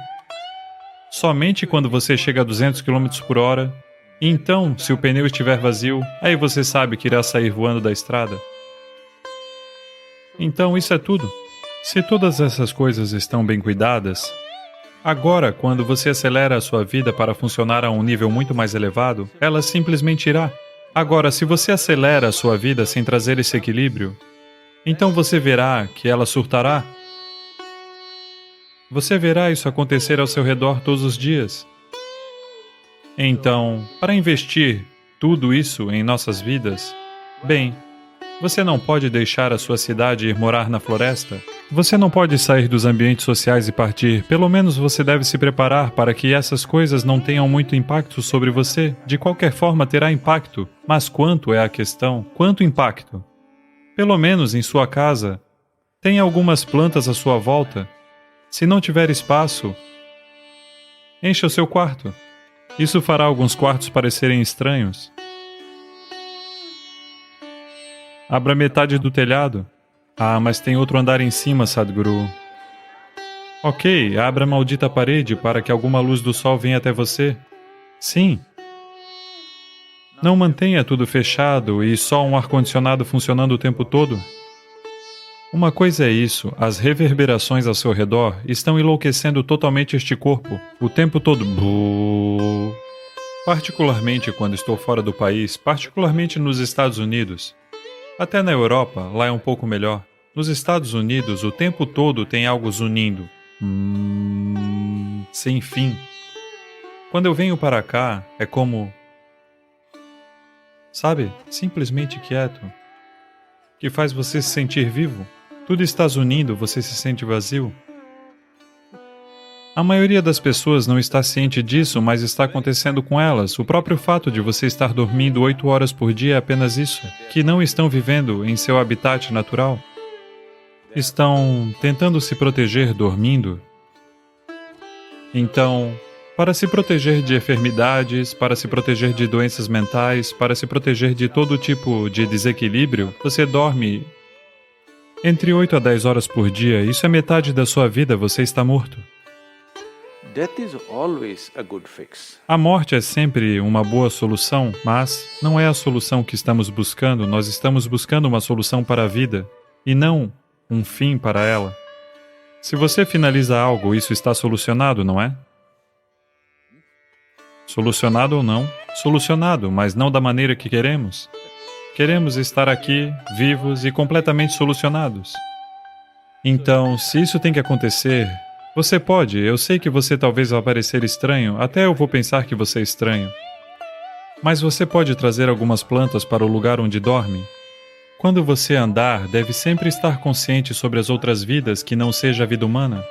Somente quando você chega a 200 km por hora, e então, se o pneu estiver vazio, aí você sabe que irá sair voando da estrada. Então isso é tudo. Se todas essas coisas estão bem cuidadas, agora, quando você acelera a sua vida para funcionar a um nível muito mais elevado, ela simplesmente irá. Agora, se você acelera a sua vida sem trazer esse equilíbrio, então você verá que ela surtará. Você verá isso acontecer ao seu redor todos os dias. Então, para investir tudo isso em nossas vidas, bem, você não pode deixar a sua cidade ir morar na floresta. Você não pode sair dos ambientes sociais e partir. Pelo menos você deve se preparar para que essas coisas não tenham muito impacto sobre você. De qualquer forma, terá impacto. Mas quanto é a questão? Quanto impacto? Pelo menos em sua casa, tenha algumas plantas à sua volta. Se não tiver espaço, encha o seu quarto. Isso fará alguns quartos parecerem estranhos. Abra metade do telhado. Ah, mas tem outro andar em cima, Sadhguru. Ok, abra a maldita parede para que alguma luz do sol venha até você. Sim. Não mantenha tudo fechado e só um ar-condicionado funcionando o tempo todo. Uma coisa é isso, as reverberações ao seu redor estão enlouquecendo totalmente este corpo, o tempo todo. Particularmente quando estou fora do país, particularmente nos Estados Unidos. Até na Europa, lá é um pouco melhor. Nos Estados Unidos, o tempo todo tem algo zunindo. Sem fim. Quando eu venho para cá, é como... Sabe? Simplesmente quieto. Que faz você se sentir vivo. Tudo está zunindo, você se sente vazio. A maioria das pessoas não está ciente disso, mas está acontecendo com elas. O próprio fato de você estar dormindo 8 horas por dia é apenas isso, que não estão vivendo em seu habitat natural. Estão tentando se proteger dormindo. Então, para se proteger de enfermidades, para se proteger de doenças mentais, para se proteger de todo tipo de desequilíbrio, você dorme entre 8 a 10 horas por dia. Isso é metade da sua vida, você está morto. A morte é sempre uma boa solução, mas não é a solução que estamos buscando. Nós estamos buscando uma solução para a vida, e não um fim para ela. Se você finaliza algo, isso está solucionado, não é? Solucionado ou não? Solucionado, mas não da maneira que queremos. Queremos estar aqui, vivos e completamente solucionados. Então, se isso tem que acontecer, você pode. Eu sei que você talvez vá parecer estranho, até eu vou pensar que você é estranho. Mas você pode trazer algumas plantas para o lugar onde dorme? Quando você andar, deve sempre estar consciente sobre as outras vidas que não seja a vida humana.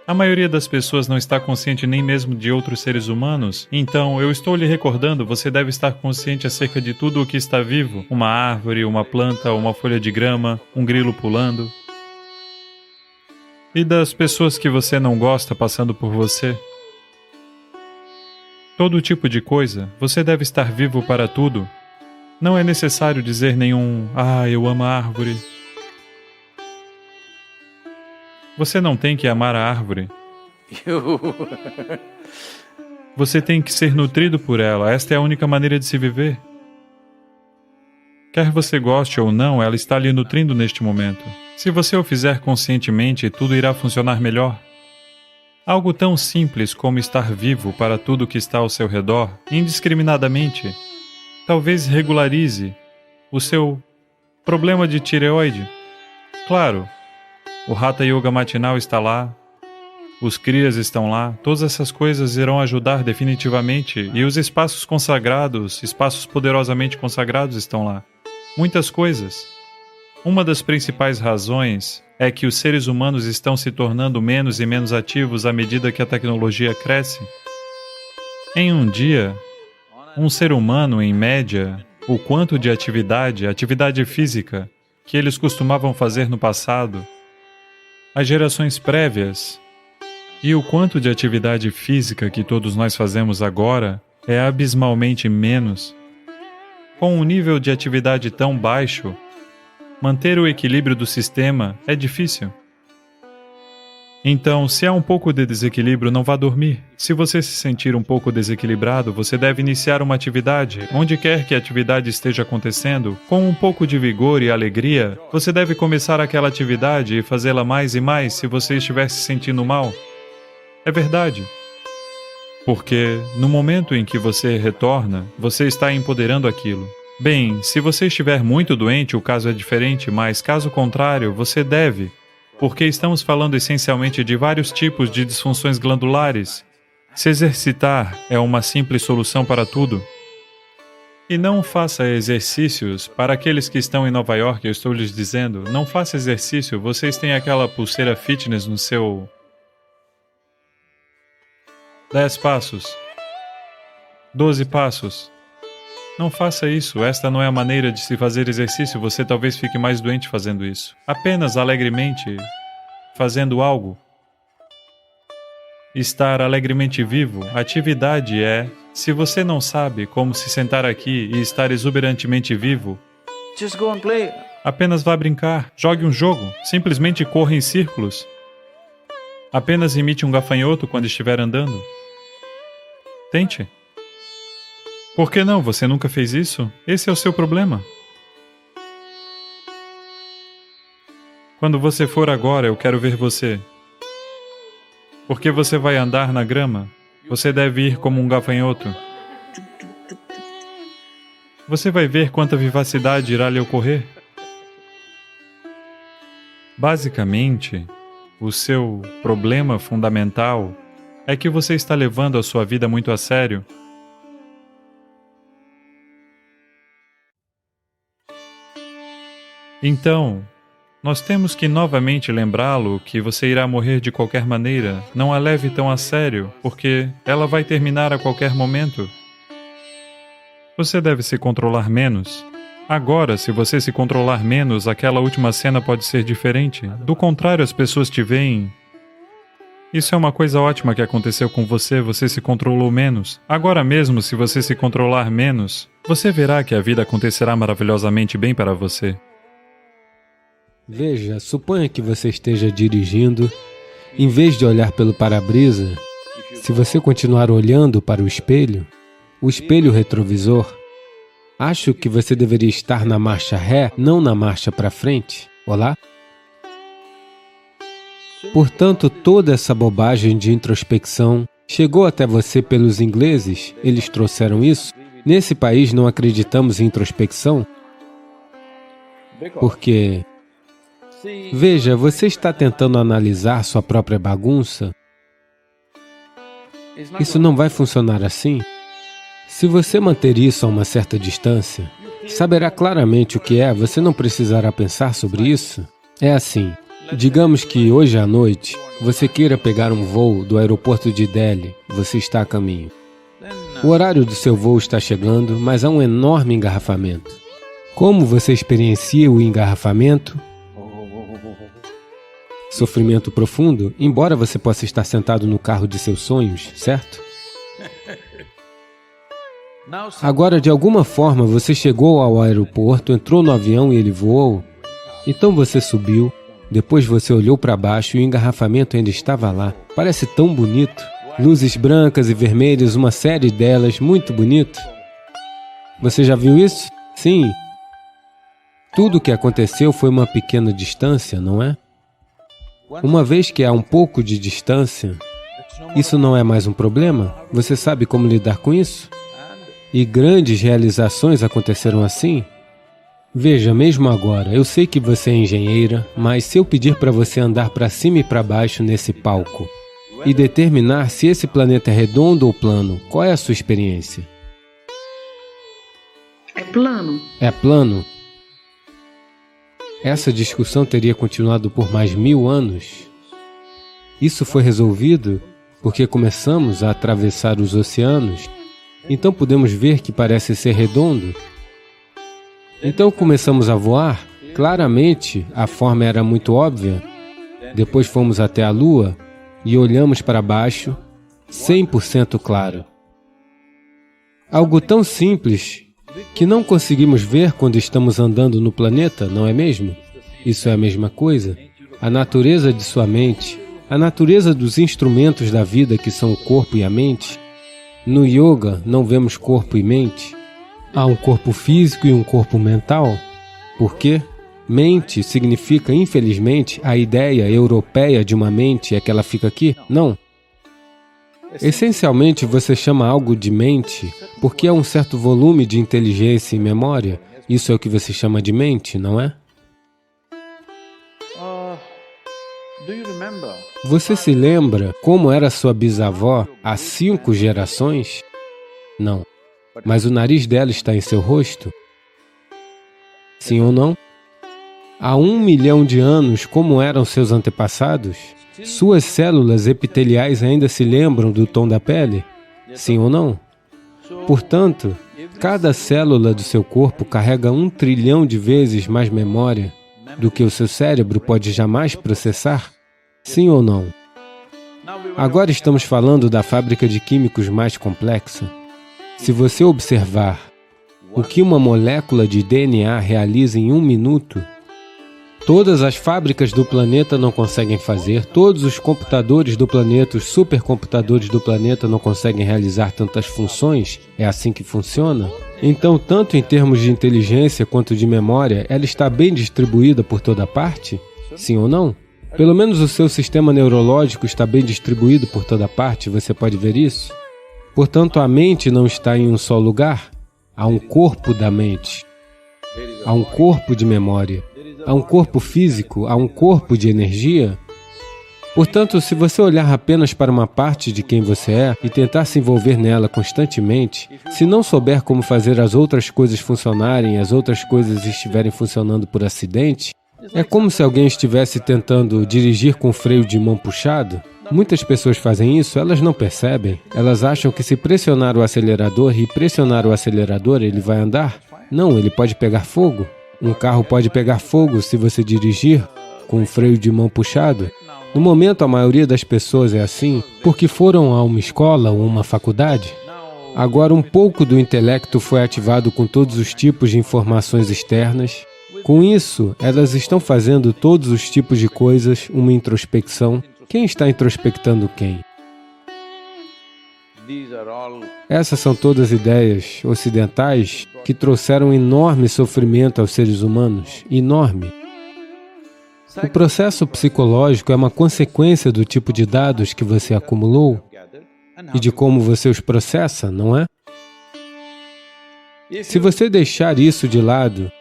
A maioria das pessoas não está consciente nem mesmo de outros seres humanos, então eu estou lhe recordando, você deve estar consciente acerca de tudo o que está vivo. Uma árvore, uma planta, uma folha de grama, um grilo pulando. E das pessoas que você não gosta passando por você. Todo tipo de coisa, você deve estar vivo para tudo. Não é necessário dizer nenhum, eu amo a árvore. Você não tem que amar a árvore. Você tem que ser nutrido por ela, esta é a única maneira de se viver. Quer você goste ou não, ela está lhe nutrindo neste momento. Se você o fizer conscientemente, tudo irá funcionar melhor. Algo tão simples como estar vivo para tudo que está ao seu redor, indiscriminadamente, talvez regularize o seu problema de tireoide. Claro, o Hatha Yoga matinal está lá, os Kriyas estão lá, todas essas coisas irão ajudar definitivamente, e os espaços consagrados, espaços poderosamente consagrados estão lá. Muitas coisas. Uma das principais razões é que os seres humanos estão se tornando menos e menos ativos à medida que a tecnologia cresce. Em um dia, um ser humano, em média, o quanto de atividade física, que eles costumavam fazer no passado, as gerações prévias, e o quanto de atividade física que todos nós fazemos agora é abismalmente menos. Com um nível de atividade tão baixo, manter o equilíbrio do sistema é difícil. Então, se há um pouco de desequilíbrio, não vá dormir. Se você se sentir um pouco desequilibrado, você deve iniciar uma atividade. Onde quer que a atividade esteja acontecendo, com um pouco de vigor e alegria, você deve começar aquela atividade e fazê-la mais e mais se você estiver se sentindo mal. É verdade. Porque, no momento em que você retorna, você está empoderando aquilo. Bem, se você estiver muito doente, o caso é diferente, mas caso contrário, você deve, porque estamos falando essencialmente de vários tipos de disfunções glandulares. Se exercitar é uma simples solução para tudo. E não faça exercícios, para aqueles que estão em Nova York, eu estou lhes dizendo, não faça exercício, vocês têm aquela pulseira fitness no seu 10 passos, 12 passos. Não faça isso, esta não é a maneira de se fazer exercício, você talvez fique mais doente fazendo isso. Apenas alegremente fazendo algo. Estar alegremente vivo, atividade é, se você não sabe como se sentar aqui e estar exuberantemente vivo, just go and play. Apenas vá brincar, jogue um jogo, simplesmente corra em círculos. Apenas imite um gafanhoto quando estiver andando. Tente. Por que não? Você nunca fez isso? Esse é o seu problema. Quando você for agora, eu quero ver você. Porque você vai andar na grama, você deve ir como um gafanhoto. Você vai ver quanta vivacidade irá lhe ocorrer. Basicamente, o seu problema fundamental é que você está levando a sua vida muito a sério. Então, Nós temos que novamente lembrá-lo que você irá morrer de qualquer maneira. Não a leve tão a sério, porque ela vai terminar a qualquer momento. Você deve se controlar menos. Agora, se você se controlar menos, aquela última cena pode ser diferente. Do contrário, as pessoas te veem. Isso é uma coisa ótima que aconteceu com você, você se controlou menos. Agora mesmo, se você se controlar menos, você verá que a vida acontecerá maravilhosamente bem para você. Veja, suponha que você esteja dirigindo. Em vez de olhar pelo para-brisa, se você continuar olhando para o espelho retrovisor, acho que você deveria estar na marcha ré, não na marcha para frente. Olá? Portanto, toda essa bobagem de introspecção chegou até você pelos ingleses, eles trouxeram isso. Nesse país não acreditamos em introspecção, porque, veja, você está tentando analisar sua própria bagunça. Isso não vai funcionar assim. Se você manter isso a uma certa distância, saberá claramente o que é, você não precisará pensar sobre isso. É assim. Digamos que hoje à noite, você queira pegar um voo do aeroporto de Delhi, você está a caminho. O horário do seu voo está chegando, mas há um enorme engarrafamento. Como você experiencia o engarrafamento? Sofrimento profundo, embora você possa estar sentado no carro de seus sonhos, certo? Agora, de alguma forma, você chegou ao aeroporto, entrou no avião e ele voou. Então você subiu. Depois você olhou para baixo e o engarrafamento ainda estava lá. Parece tão bonito. Luzes brancas e vermelhas, uma série delas, muito bonito. Você já viu isso? Sim. Tudo o que aconteceu foi uma pequena distância, não é? Uma vez que há um pouco de distância, isso não é mais um problema? Você sabe como lidar com isso? E grandes realizações aconteceram assim? Veja, mesmo agora, eu sei que você é engenheira, mas se eu pedir para você andar para cima e para baixo nesse palco e determinar se esse planeta é redondo ou plano, qual é a sua experiência? É plano. É plano? Essa discussão teria continuado por mais 1000 anos. Isso foi resolvido porque começamos a atravessar os oceanos, então podemos ver que parece ser redondo. Então começamos a voar, claramente a forma era muito óbvia. Depois fomos até a Lua e olhamos para baixo, 100% claro. Algo tão simples que não conseguimos ver quando estamos andando no planeta, não é mesmo? Isso é a mesma coisa. A natureza de sua mente, a natureza dos instrumentos da vida que são o corpo e a mente. No yoga não vemos corpo e mente. Há um corpo físico e um corpo mental. Por quê? Mente significa, infelizmente, a ideia europeia de uma mente é que ela fica aqui? Não. Essencialmente, você chama algo de mente porque há um certo volume de inteligência e memória. Isso é o que você chama de mente, não é? Você se lembra como era sua bisavó há 5 gerações? Não. Mas o nariz dela está em seu rosto? Sim ou não? Há 1 milhão de anos, como eram seus antepassados? Suas células epiteliais ainda se lembram do tom da pele? Sim ou não? Portanto, cada célula do seu corpo carrega 1 trilhão de vezes mais memória do que o seu cérebro pode jamais processar? Sim ou não? Agora estamos falando da fábrica de químicos mais complexa. Se você observar o que uma molécula de DNA realiza em 1 minuto, todas as fábricas do planeta não conseguem fazer, todos os computadores do planeta, os supercomputadores do planeta não conseguem realizar tantas funções, é assim que funciona? Então, tanto em termos de inteligência quanto de memória, ela está bem distribuída por toda parte? Sim ou não? Pelo menos o seu sistema neurológico está bem distribuído por toda parte, você pode ver isso? Portanto, a mente não está em um só lugar. Há um corpo da mente. Há um corpo de memória. Há um corpo físico. Há um corpo de energia. Portanto, se você olhar apenas para uma parte de quem você é e tentar se envolver nela constantemente, se não souber como fazer as outras coisas funcionarem e as outras coisas estiverem funcionando por acidente, É como se alguém estivesse tentando dirigir com freio de mão puxado. Muitas pessoas fazem isso, elas não percebem. Elas acham que se pressionar o acelerador e pressionar o acelerador, ele vai andar. Não, ele pode pegar fogo. Um carro pode pegar fogo se você dirigir com um freio de mão puxado. No momento, a maioria das pessoas é assim porque foram a uma escola ou uma faculdade. Agora, um pouco do intelecto foi ativado com todos os tipos de informações externas. Com isso, elas estão fazendo todos os tipos de coisas, uma introspecção. Quem está introspectando quem? Essas são todas ideias ocidentais que trouxeram enorme sofrimento aos seres humanos. Enorme. O processo psicológico é uma consequência do tipo de dados que você acumulou e de como você os processa, não é? Se você deixar isso de lado,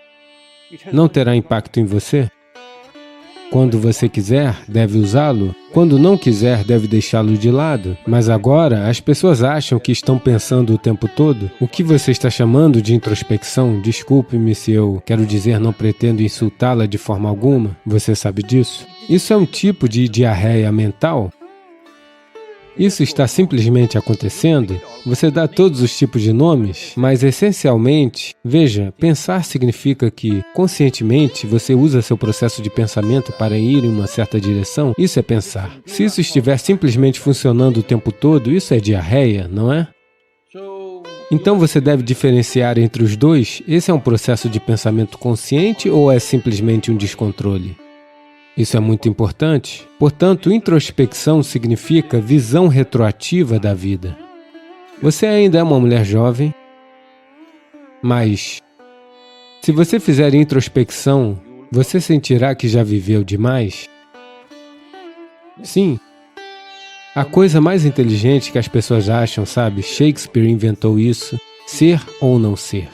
não terá impacto em você. Quando você quiser, deve usá-lo. Quando não quiser, deve deixá-lo de lado. Mas agora, as pessoas acham que estão pensando o tempo todo. O que você está chamando de introspecção, desculpe-me se eu quero dizer, não pretendo insultá-la de forma alguma. Você sabe disso? Isso é um tipo de diarreia mental. Isso está simplesmente acontecendo. Você dá todos os tipos de nomes, mas essencialmente, veja, pensar significa que, conscientemente, você usa seu processo de pensamento para ir em uma certa direção. Isso é pensar. Se isso estiver simplesmente funcionando o tempo todo, isso é diarreia, não é? Então você deve diferenciar entre os dois. Esse é um processo de pensamento consciente ou é simplesmente um descontrole? Isso é muito importante. Portanto, introspecção significa visão retroativa da vida. Você ainda é uma mulher jovem, mas se você fizer introspecção, você sentirá que já viveu demais? Sim. A coisa mais inteligente que as pessoas acham, sabe? Shakespeare inventou isso. Ser ou não ser.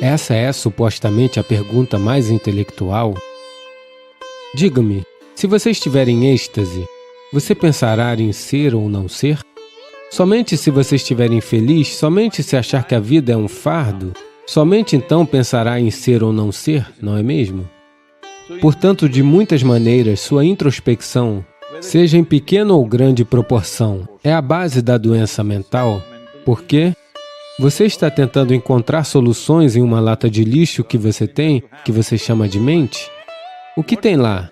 Essa é supostamente a pergunta mais intelectual. Diga-me, se você estiver em êxtase, você pensará em ser ou não ser? Somente se você estiver infeliz, somente se achar que a vida é um fardo, somente então pensará em ser ou não ser, não é mesmo? Portanto, de muitas maneiras, sua introspecção, seja em pequena ou grande proporção, é a base da doença mental. Por quê? Você está tentando encontrar soluções em uma lata de lixo que você tem, que você chama de mente? O que tem lá?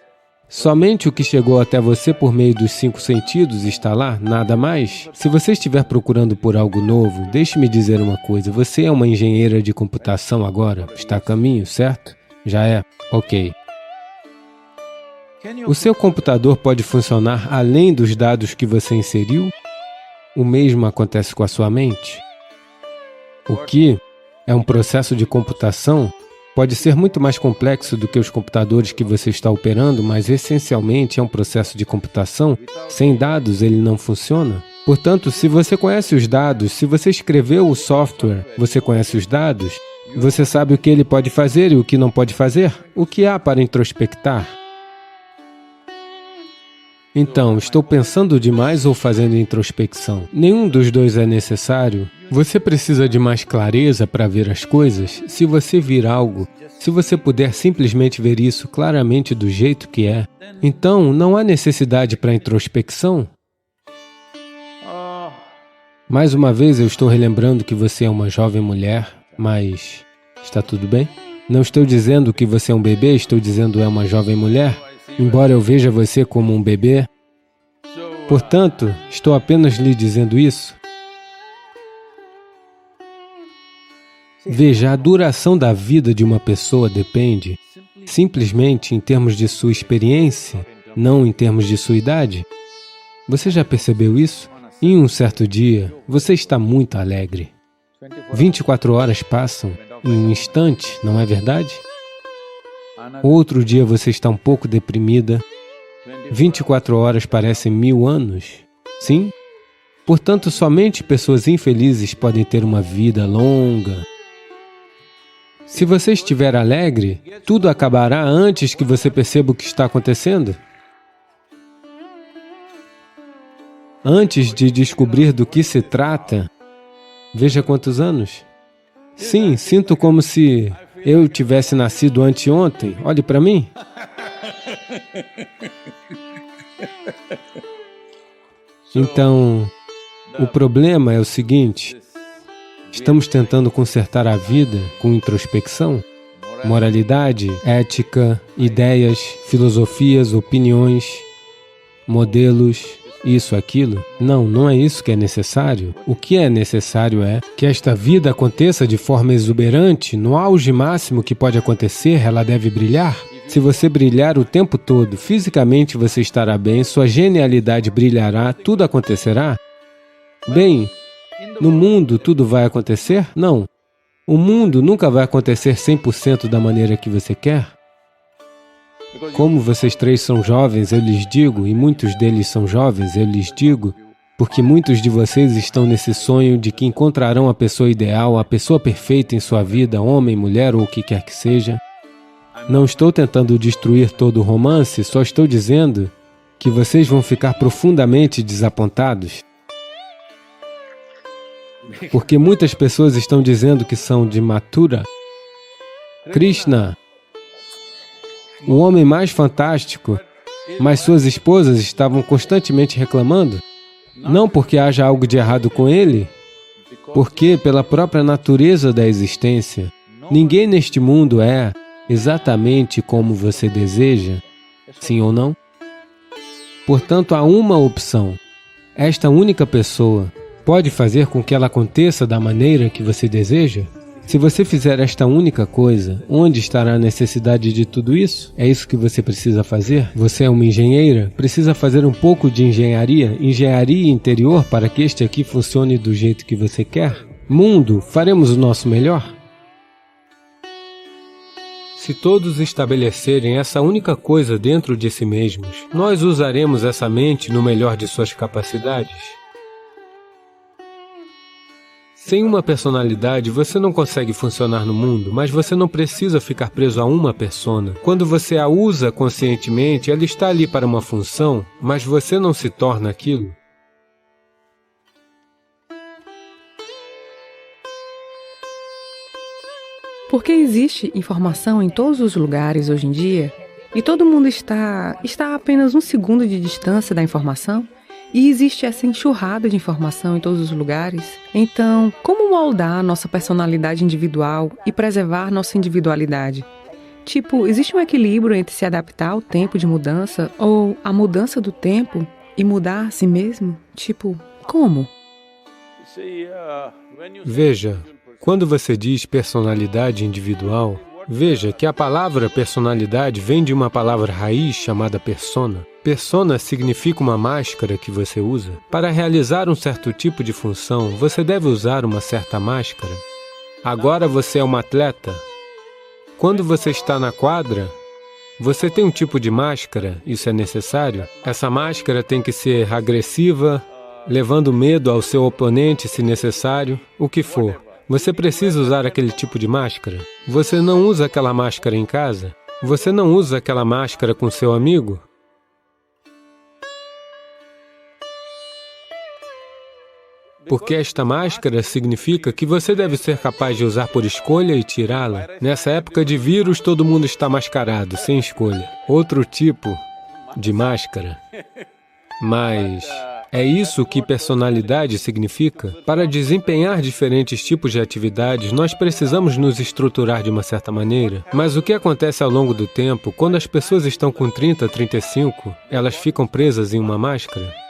Somente o que chegou até você por meio dos 5 sentidos está lá, nada mais? Se você estiver procurando por algo novo, deixe-me dizer uma coisa, você é uma engenheira de computação agora, está a caminho, certo? Já é? Ok. O seu computador pode funcionar além dos dados que você inseriu? O mesmo acontece com a sua mente? O que é um processo de computação pode ser muito mais complexo do que os computadores que você está operando, mas essencialmente é um processo de computação. Sem dados, ele não funciona. Portanto, se você conhece os dados, se você escreveu o software, você conhece os dados, você sabe o que ele pode fazer e o que não pode fazer? O que há para introspectar? Então, estou pensando demais ou fazendo introspecção? Nenhum dos dois é necessário. Você precisa de mais clareza para ver as coisas. Se você vir algo, se você puder simplesmente ver isso claramente do jeito que é, então não há necessidade para introspecção. Mais uma vez, eu estou relembrando que você é uma jovem mulher, mas está tudo bem? Não estou dizendo que você é um bebê, estou dizendo é uma jovem mulher. Embora eu veja você como um bebê, portanto, estou apenas lhe dizendo isso. Veja, a duração da vida de uma pessoa depende simplesmente em termos de sua experiência, não em termos de sua idade. Você já percebeu isso? Em um certo dia, você está muito alegre. 24 horas passam em um instante, não é verdade? Outro dia você está um pouco deprimida. 24 horas parecem 1000 anos. Sim? Portanto, somente pessoas infelizes podem ter uma vida longa. Se você estiver alegre, tudo acabará antes que você perceba o que está acontecendo. Antes de descobrir do que se trata, veja quantos anos. Sim, sinto como se eu tivesse nascido anteontem, olhe para mim. Então, o problema é o seguinte: estamos tentando consertar a vida com introspecção, moralidade, ética, ideias, filosofias, opiniões, modelos, isso, aquilo. Não, não é isso que é necessário. O que é necessário é que esta vida aconteça de forma exuberante, no auge máximo que pode acontecer, ela deve brilhar. Se você brilhar o tempo todo, fisicamente você estará bem, sua genialidade brilhará, tudo acontecerá. Bem, no mundo tudo vai acontecer? Não. O mundo nunca vai acontecer 100% da maneira que você quer. Como vocês três são jovens, eu lhes digo, e muitos deles são jovens, eu lhes digo, porque muitos de vocês estão nesse sonho de que encontrarão a pessoa ideal, a pessoa perfeita em sua vida, homem, mulher ou o que quer que seja. Não estou tentando destruir todo o romance, só estou dizendo que vocês vão ficar profundamente desapontados. Porque muitas pessoas estão dizendo que são de Mathura. Krishna, o homem mais fantástico, mas suas esposas estavam constantemente reclamando. Não porque haja algo de errado com ele, porque pela própria natureza da existência, ninguém neste mundo é exatamente como você deseja, sim ou não? Portanto, há uma opção. Esta única pessoa pode fazer com que ela aconteça da maneira que você deseja? Se você fizer esta única coisa, onde estará a necessidade de tudo isso? É isso que você precisa fazer? Você é uma engenheira? Precisa fazer um pouco de engenharia interior para que este aqui funcione do jeito que você quer? Mundo, faremos o nosso melhor? Se todos estabelecerem essa única coisa dentro de si mesmos, nós usaremos essa mente no melhor de suas capacidades. Sem uma personalidade, você não consegue funcionar no mundo, mas você não precisa ficar preso a uma persona. Quando você a usa conscientemente, ela está ali para uma função, mas você não se torna aquilo. Porque existe informação em todos os lugares hoje em dia, e todo mundo está a apenas 1 segundo de distância da informação, e existe essa enxurrada de informação em todos os lugares. Então, como moldar nossa personalidade individual e preservar nossa individualidade? Tipo, existe um equilíbrio entre se adaptar ao tempo de mudança ou a mudança do tempo e mudar a si mesmo? Tipo, como? Veja, quando você diz personalidade individual, veja que a palavra personalidade vem de uma palavra raiz chamada persona. Persona significa uma máscara que você usa. Para realizar um certo tipo de função, você deve usar uma certa máscara. Agora você é um atleta. Quando você está na quadra, você tem um tipo de máscara, isso é necessário. Essa máscara tem que ser agressiva, levando medo ao seu oponente se necessário, o que for. Você precisa usar aquele tipo de máscara. Você não usa aquela máscara em casa? Você não usa aquela máscara com seu amigo? Porque esta máscara significa que você deve ser capaz de usar por escolha e tirá-la. Nessa época de vírus, todo mundo está mascarado, sem escolha. Outro tipo de máscara. Mas é isso que personalidade significa? Para desempenhar diferentes tipos de atividades, nós precisamos nos estruturar de uma certa maneira. Mas o que acontece ao longo do tempo, quando as pessoas estão com 30, 35, elas ficam presas em uma máscara?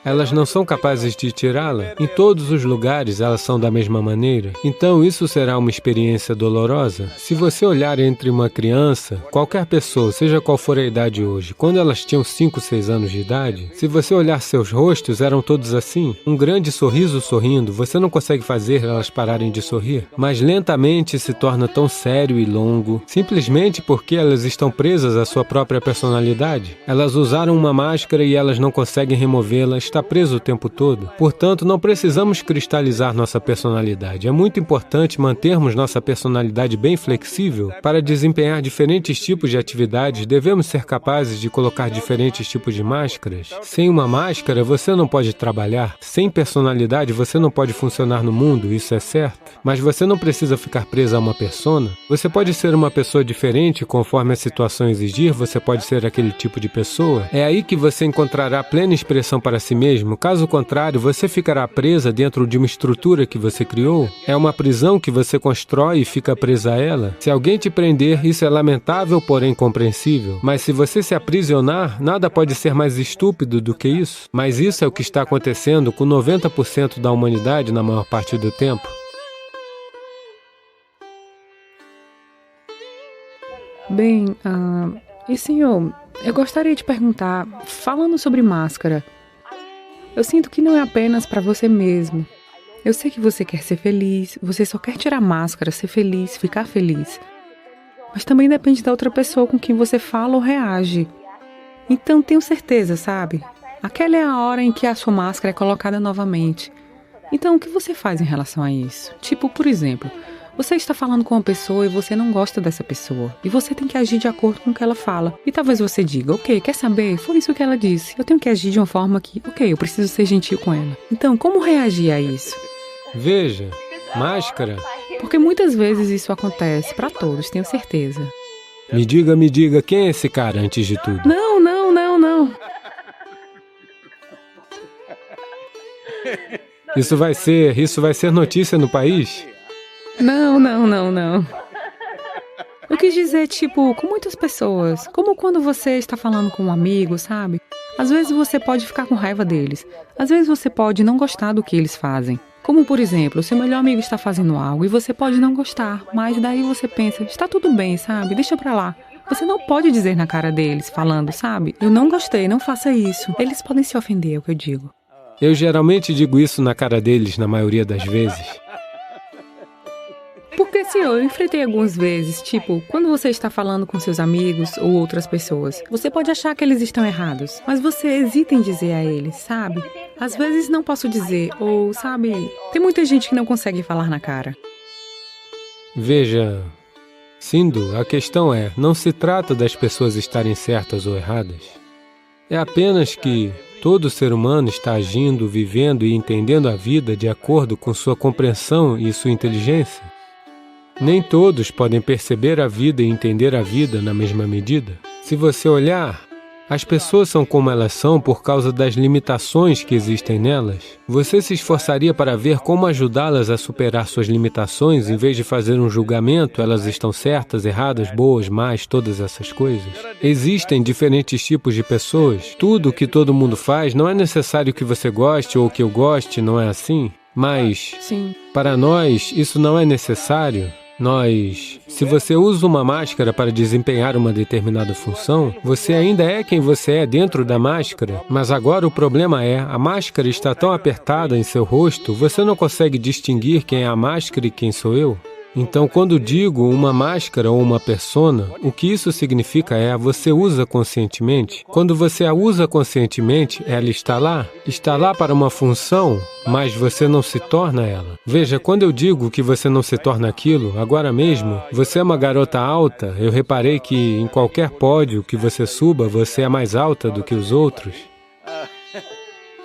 Elas não são capazes de tirá-la. Em todos os lugares elas são da mesma maneira. Então isso será uma experiência dolorosa. Se você olhar entre uma criança, qualquer pessoa, seja qual for a idade hoje, quando elas tinham 5, 6 anos de idade, se você olhar seus rostos, eram todos assim. Um grande sorriso sorrindo, você não consegue fazer elas pararem de sorrir. Mas lentamente se torna tão sério e longo, simplesmente porque elas estão presas à sua própria personalidade. Elas usaram uma máscara e elas não conseguem removê-la. está preso o tempo todo. Portanto, não precisamos cristalizar nossa personalidade. É muito importante mantermos nossa personalidade bem flexível. Para desempenhar diferentes tipos de atividades, devemos ser capazes de colocar diferentes tipos de máscaras. Sem uma máscara, você não pode trabalhar. Sem personalidade, você não pode funcionar no mundo, isso é certo. Mas você não precisa ficar preso a uma persona. Você pode ser uma pessoa diferente conforme a situação exigir, você pode ser aquele tipo de pessoa. É aí que você encontrará plena expressão para si mesmo. Caso contrário, você ficará presa dentro de uma estrutura que você criou. É uma prisão que você constrói e fica presa a ela. Se alguém te prender, isso é lamentável, porém compreensível. Mas se você se aprisionar, nada pode ser mais estúpido do que isso. Mas isso é o que está acontecendo com 90% da humanidade na maior parte do tempo. Bem, e senhor, eu gostaria de perguntar, falando sobre máscara, eu sinto que não é apenas para você mesmo. Eu sei que você quer ser feliz, você só quer tirar a máscara, ser feliz, ficar feliz. Mas também depende da outra pessoa com quem você fala ou reage. Então tenho certeza, sabe? Aquela é a hora em que a sua máscara é colocada novamente. Então o que você faz em relação a isso? Tipo, por exemplo, você está falando com uma pessoa e você não gosta dessa pessoa. E você tem que agir de acordo com o que ela fala. E talvez você diga, ok, quer saber? Foi isso que ela disse. Eu tenho que agir de uma forma que, ok, eu preciso ser gentil com ela. Então, como reagir a isso? Veja, máscara. Porque muitas vezes isso acontece, para todos, tenho certeza. Me diga, quem é esse cara antes de tudo? Não. Isso vai ser notícia no país? Não. Eu quis dizer, tipo, com muitas pessoas. Como quando você está falando com um amigo, sabe? Às vezes você pode ficar com raiva deles. Às vezes você pode não gostar do que eles fazem. Como, por exemplo, seu melhor amigo está fazendo algo e você pode não gostar. Mas daí você pensa, está tudo bem, sabe? Deixa pra lá. Você não pode dizer na cara deles, falando, sabe? Eu não gostei, não faça isso. Eles podem se ofender, é o que eu digo. Eu geralmente digo isso na cara deles, na maioria das vezes. Porque, senhor, eu enfrentei algumas vezes, tipo, quando você está falando com seus amigos ou outras pessoas, você pode achar que eles estão errados, mas você hesita em dizer a eles, sabe? Às vezes não posso dizer, ou, sabe, tem muita gente que não consegue falar na cara. Veja, Sindhu, a questão é, não se trata das pessoas estarem certas ou erradas. É apenas que todo ser humano está agindo, vivendo e entendendo a vida de acordo com sua compreensão e sua inteligência. Nem todos podem perceber a vida e entender a vida na mesma medida. Se você olhar, as pessoas são como elas são por causa das limitações que existem nelas. Você se esforçaria para ver como ajudá-las a superar suas limitações em vez de fazer um julgamento, elas estão certas, erradas, boas, más, todas essas coisas. Existem diferentes tipos de pessoas. Tudo o que todo mundo faz não é necessário que você goste ou que eu goste, não é assim? Mas, Sim. Para nós, isso não é necessário. Se você usa uma máscara para desempenhar uma determinada função, você ainda é quem você é dentro da máscara. Mas agora o problema é, a máscara está tão apertada em seu rosto, você não consegue distinguir quem é a máscara e quem sou eu. Então, quando digo uma máscara ou uma persona, o que isso significa é, você usa conscientemente. Quando você a usa conscientemente, ela está lá para uma função, mas você não se torna ela. Veja, quando eu digo que você não se torna aquilo, agora mesmo, você é uma garota alta, eu reparei que em qualquer pódio que você suba, você é mais alta do que os outros.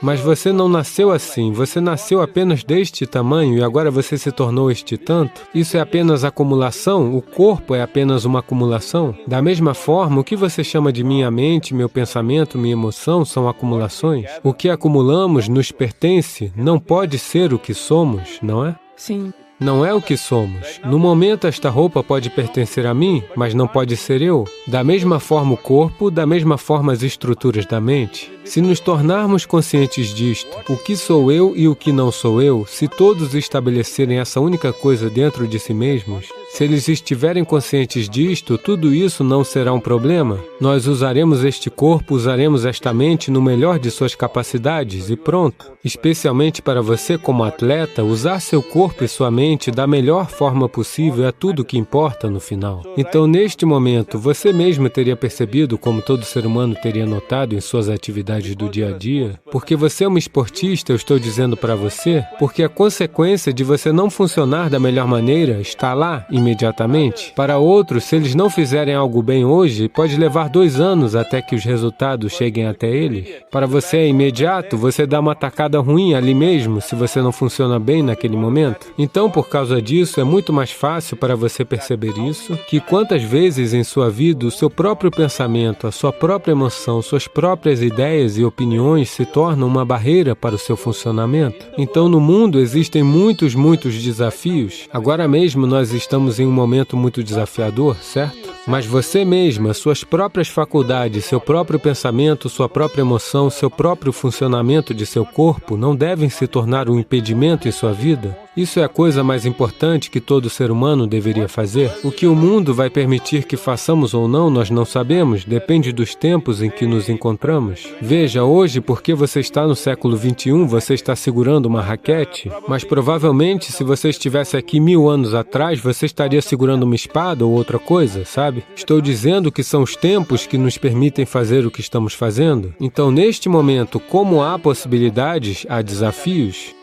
Mas você não nasceu assim, você nasceu apenas deste tamanho e agora você se tornou este tanto. Isso é apenas acumulação? O corpo é apenas uma acumulação? Da mesma forma, o que você chama de minha mente, meu pensamento, minha emoção são acumulações. O que acumulamos nos pertence, não pode ser o que somos, não é? Sim. Não é o que somos. No momento, esta roupa pode pertencer a mim, mas não pode ser eu. Da mesma forma o corpo, da mesma forma as estruturas da mente. Se nos tornarmos conscientes disto, o que sou eu e o que não sou eu, se todos estabelecerem essa única coisa dentro de si mesmos, se eles estiverem conscientes disto, tudo isso não será um problema. Nós usaremos este corpo, usaremos esta mente no melhor de suas capacidades e pronto. Especialmente para você como atleta, usar seu corpo e sua mente da melhor forma possível é tudo o que importa no final. Então, neste momento, você mesmo teria percebido, como todo ser humano teria notado em suas atividades atividades do dia a dia, porque você é uma esportista, eu estou dizendo para você, porque a consequência de você não funcionar da melhor maneira está lá imediatamente. Para outros, se eles não fizerem algo bem hoje, pode levar 2 anos até que os resultados cheguem até eles. Para você é imediato, você dá uma tacada ruim ali mesmo, se você não funciona bem naquele momento. Então, por causa disso, é muito mais fácil para você perceber isso, que quantas vezes em sua vida o seu próprio pensamento, a sua própria emoção, suas próprias ideias e opiniões se tornam uma barreira para o seu funcionamento. Então, no mundo existem muitos desafios. Agora mesmo nós estamos em um momento muito desafiador, certo? Mas você mesma, suas próprias faculdades, seu próprio pensamento, sua própria emoção, seu próprio funcionamento de seu corpo não devem se tornar um impedimento em sua vida? Isso é a coisa mais importante que todo ser humano deveria fazer. O que o mundo vai permitir que façamos ou não, nós não sabemos, depende dos tempos em que nos encontramos. Veja, hoje, porque você está no século XXI, você está segurando uma raquete, mas provavelmente se você estivesse aqui 1000 anos atrás, você estaria segurando uma espada ou outra coisa, sabe? Estou dizendo que são os tempos que nos permitem fazer o que estamos fazendo. Então, neste momento, como há possibilidades, há desafios.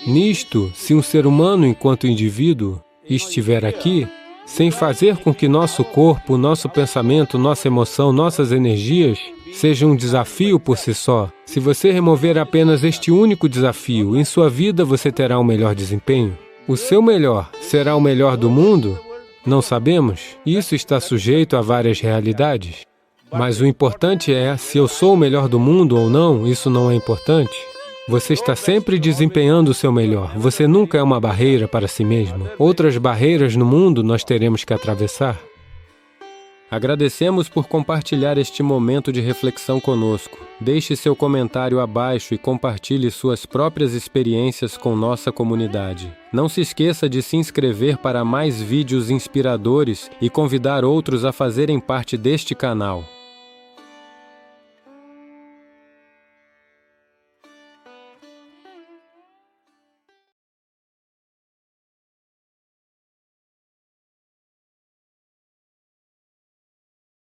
Nisto, se um ser humano, enquanto indivíduo, estiver aqui, sem fazer com que nosso corpo, nosso pensamento, nossa emoção, nossas energias sejam um desafio por si só, se você remover apenas este único desafio, em sua vida você terá um melhor desempenho. O seu melhor será o melhor do mundo? Não sabemos. Isso está sujeito a várias realidades. Mas o importante é, se eu sou o melhor do mundo ou não, isso não é importante. Você está sempre desempenhando o seu melhor. Você nunca é uma barreira para si mesmo. Outras barreiras no mundo nós teremos que atravessar. Agradecemos por compartilhar este momento de reflexão conosco. Deixe seu comentário abaixo e compartilhe suas próprias experiências com nossa comunidade. Não se esqueça de se inscrever para mais vídeos inspiradores e convidar outros a fazerem parte deste canal.